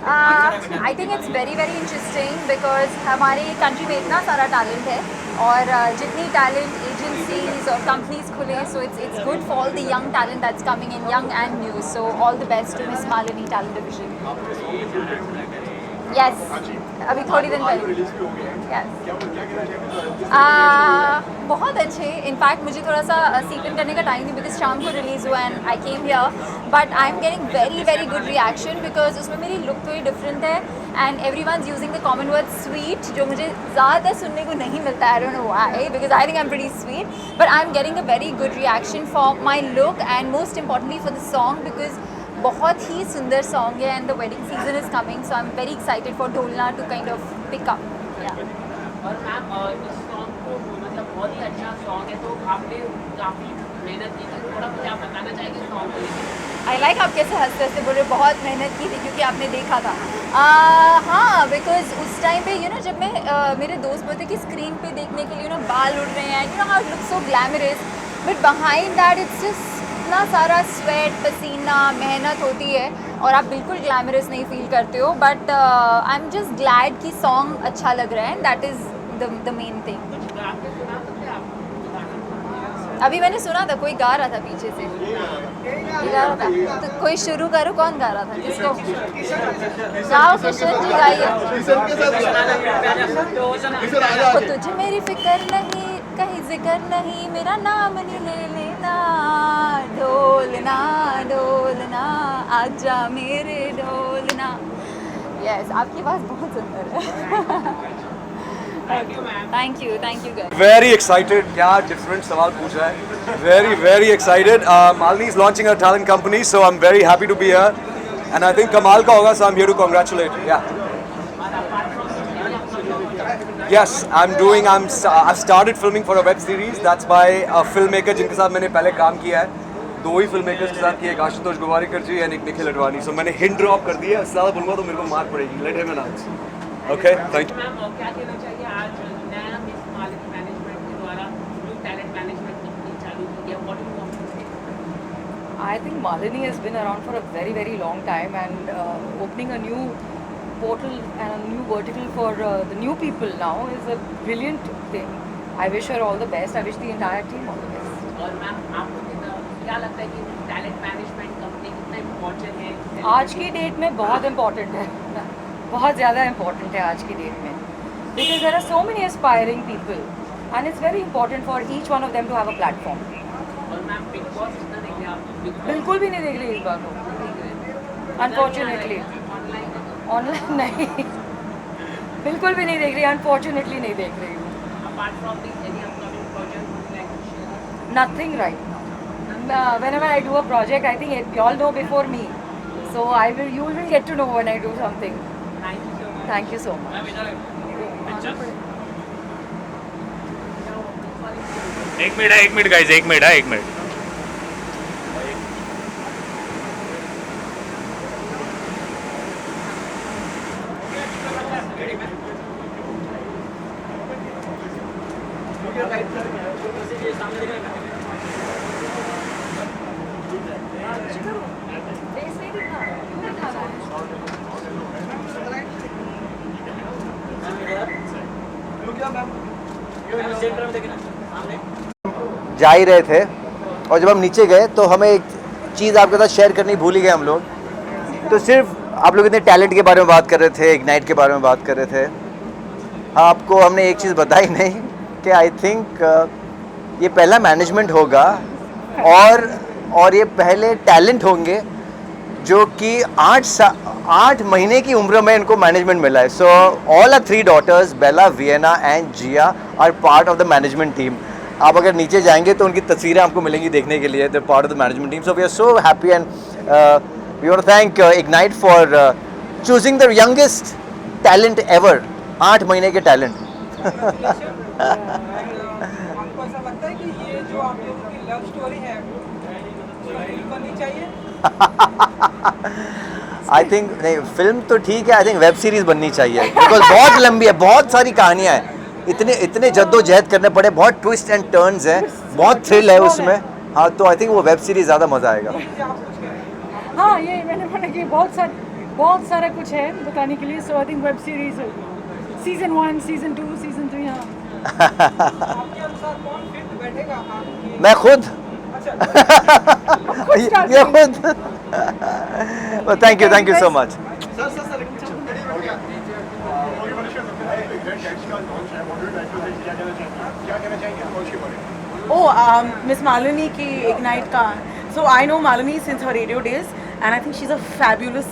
I think it's very very interesting because हमारे country में इतना सारा talent है और जितनी टैलेंट एजेंसीज और कंपनीज खुले so it's good for all the young talent that's coming in young and new so all the best to Miss Malini talent division yes अभी थोड़ी दिन पहले बहुत अच्छे इनफैक्ट मुझे थोड़ा सा सीटन करने का टाइम नहीं बिकॉज शाम को रिलीज़ हुआ and I came here but I am getting very very good reaction because उसमें मेरी लुक थोड़ी डिफरेंट है and every one using the common word sweet जो मुझे ज़्यादा सुनने को नहीं मिलता है I don't know why because I think I am pretty sweet but I am getting a very good reaction for my look and most importantly for the song because बहुत ही सुंदर सॉन्ग है and the wedding season is coming so I am very excited for Dholna to kind of pick up और ma'am इस song को मतलब बहुत ही अच्छा song है तो आपने काफ़ी मेहनत की थी थोड़ा मुझे आप बताना चाहेंगे सॉन्ग को लेकर आई लाइक आप कैसे हंसते हंसते बोल रहे बहुत मेहनत की थी क्योंकि आपने देखा था हाँ बिकॉज उस टाइम पे यू नो जब मैं मेरे दोस्त बोलते कि स्क्रीन पे देखने के लिए बाल उड़ रहे हैं you know how it looks so glamorous but behind that it's just इतना सारा स्वेट पसीना मेहनत होती है और आप बिल्कुल ग्लैमरस नहीं फील करते हो but I am just glad कि सॉन्ग अच्छा लग रहा है that is the main thing अभी मैंने सुना था कोई गा रहा था पीछे से गा रहा था तो कोई शुरू करो कौन गा रहा था किसको गाओ किशोर जी गाइए तुझे मेरी फिक्र नहीं कहीं जिक्र नहीं मेरा नाम नहीं ले लेना ढोलना ढोलना आजा मेरे ढोलना यस आपकी आवाज़ बहुत सुंदर है थैंक यू Very excited. क्या different सवाल पूछ रहा है. Very excited. Malini is launching her talent company, so I'm very happy to be here. And I think कमाल का होगा, so I'm here to congratulate. Yeah. Yes, I've started filming for a web series. That's by a filmmaker जिनके साथ मैंने पहले काम किया है. दो ही filmmakers के साथ किए, एक आशुतोष गोवारिकर जी and एक निखिल अडवाणी. So मैंने hint drop कर दी है. उससे ज़्यादा बोलूँगा तो मेरे को मार पड़ेगी. Let him announce. Okay, thank you. Ma'am क्या कहना चाहिए आज नया मिस मालिनी मैनेजमेंट के द्वारा न्यू टैलेंट मैनेजमेंट कंपनी चालू की है what do you want to say I think Malini has been around for a very, very long time, and opening a new portal and a new vertical for the new people now is a brilliant thing. I wish her all the best. I wish the entire team all the best. और ma'am आपको क्या लगता है कि talent management company कितना important है आज की डेट में बहुत इम्पोर्टेंट है बहुत ज़्यादा इम्पोर्टेंट है आज की डेट में because there are so many aspiring people and it's very important for each one of them to have a platform और मैम बिग बॉस कितना देख रहे हैं आप बिल्कुल भी नहीं देख रही इस बार को अनफॉर्चुनेटली ऑनलाइन नहीं बिल्कुल भी नहीं देख रही अनफॉर्चुनेटली नहीं देख रही हूँ apart from this any upcoming project nothing right now. Whenever I do a project, I think you all know before me. So you will get to know when I do something. Thank you so much. एक minute guys, एक minute. जा ही रहे थे और जब हम नीचे गए तो हमें एक चीज़ आपके साथ शेयर करनी भूल ही गए हम लोग. तो सिर्फ आप लोग इतने टैलेंट के बारे में बात कर रहे थे, इग्नाइट के बारे में बात कर रहे थे. हाँ, आपको हमने एक चीज़ बताई नहीं कि आई थिंक ये पहला मैनेजमेंट होगा और और ये पहले टैलेंट होंगे जो कि 8 महीने की उम्र में इनको मैनेजमेंट मिला है. So all are 3 daughters, Bella, Vienna and Jiya are part of the management team. आप अगर नीचे जाएंगे तो उनकी तस्वीरें आपको मिलेंगी देखने के लिए. They part of the management team. So we are so happy and we want to thank Ignite for choosing the youngest talent ever. 8 महीने के टैलेंट. आपको ऐसा लगता है कि ये जो आप लोगों की लव स्टोरी है फिल्म बननी चाहिए? आई थिंक नहीं, फिल्म तो ठीक है. आई थिंक वेब सीरीज बननी चाहिए बिकॉज बहुत लंबी है, बहुत सारी कहानियाँ हैं. इतने जद्दोजहद करने पड़े, बहुत ट्विस्ट एंड टर्न्स हैं, बहुत थ्रिल है उसमें. हाँ, तो आई थिंक वो वेब सीरीज ज़्यादा मज़ा आएगा. हाँ, ये मैंने बोला कि बहुत सारा कुछ है बताने के लिए. So I think web series season 1, season 2, season 3. हाँ. आपके अनुसार कौन फिट बैठेगा आपकी? मैं खुद. ये खुद. Thank you so much. Miss Malini की Ignite का. So I know Malini since her radio days, and I think she's a fabulous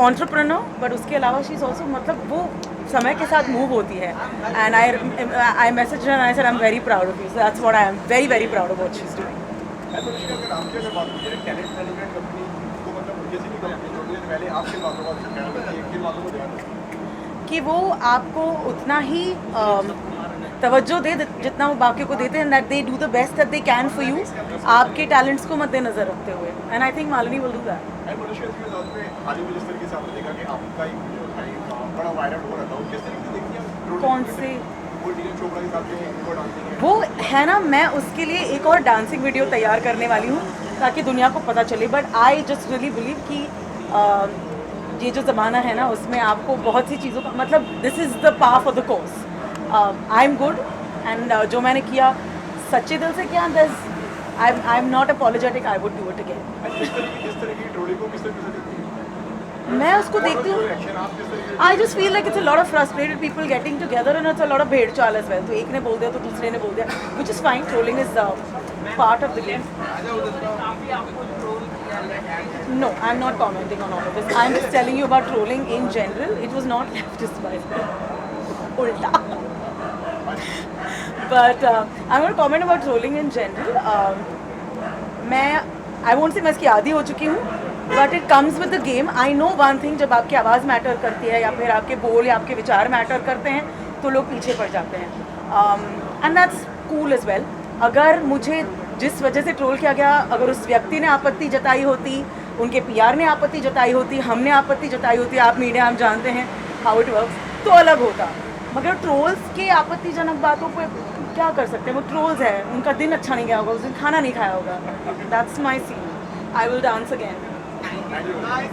entrepreneur. But उसके अलावा she's also मतलब वो समय के साथ मूव होती है. And I messaged her and I said I'm very proud of you. So that's what I am, very very proud of what she's doing. अगर आपकी अगर बात की टैलेंट मैनेजमेंट कंपनी को मतलब जैसे कि कंपनी छोड़ने से पहले आपके बातों का किन बातों को ध्यान रखें कि वो आपको उतना ही तवज्जो दे जितना वो बाकी को देते हैं. That they do the best that they can for you, आपके टैलेंट्स को मद्देनजर रखते हुए. And I think Malini will do that. जिस तरीके से आपने देखा कि आपका एक वीडियो था बड़ा वायरल हो रहा था, किस तरीके से देखिए आप? कौन से? वो नीरज चोपड़ा के साथ जो डांसिंग है वो है ना, मैं उसके लिए एक और डांसिंग वीडियो तैयार करने वाली हूँ ताकि दुनिया को पता चले. But I just really believe कि ये जो ज़माना है ना उसमें आपको बहुत सी चीज़ों का मतलब this is the path for the course. I am good and जो मैंने किया सच्चे दिल से किया. आई am not apologetic. I would do it again. किस तरह की ट्रोलिंग को किस तरीके से देखती हैं? मैं उसको देखती हूँ. I just feel like it's a lot of frustrated people getting together and it's a lot of भेड़ चाल एज वेल. तो एक ने बोल दिया तो दूसरे ने बोल दिया, which is fine. Trolling is part of the game. No, I'm not commenting on all of this. I'm just telling you about trolling in general. It was not leftist by Ulta. But I'm going to comment about trolling in general. I won't say मैं इसकी आदी हो चुकी हूँ, but it comes with the game. I know one thing, जब आपकी आवाज़ matter करती है या फिर आपके बोल या आपके विचार मैटर करते हैं तो लोग पीछे पड़ जाते हैं. And that's cool as well. अगर मुझे जिस वजह से ट्रोल किया गया, अगर उस व्यक्ति ने आपत्ति जताई होती, उनके पीआर ने आपत्ति जताई होती, हमने आपत्ति जताई होती, आप मीडिया हम जानते हैं हाउ इट वर्क्स, तो अलग होता. मगर ट्रोल्स के आपत्तिजनक बातों पे क्या कर सकते हैं? वो ट्रोल्स है, उनका दिन अच्छा नहीं गया होगा, उस दिन खाना नहीं खाया होगा. That's my scene. I will dance again.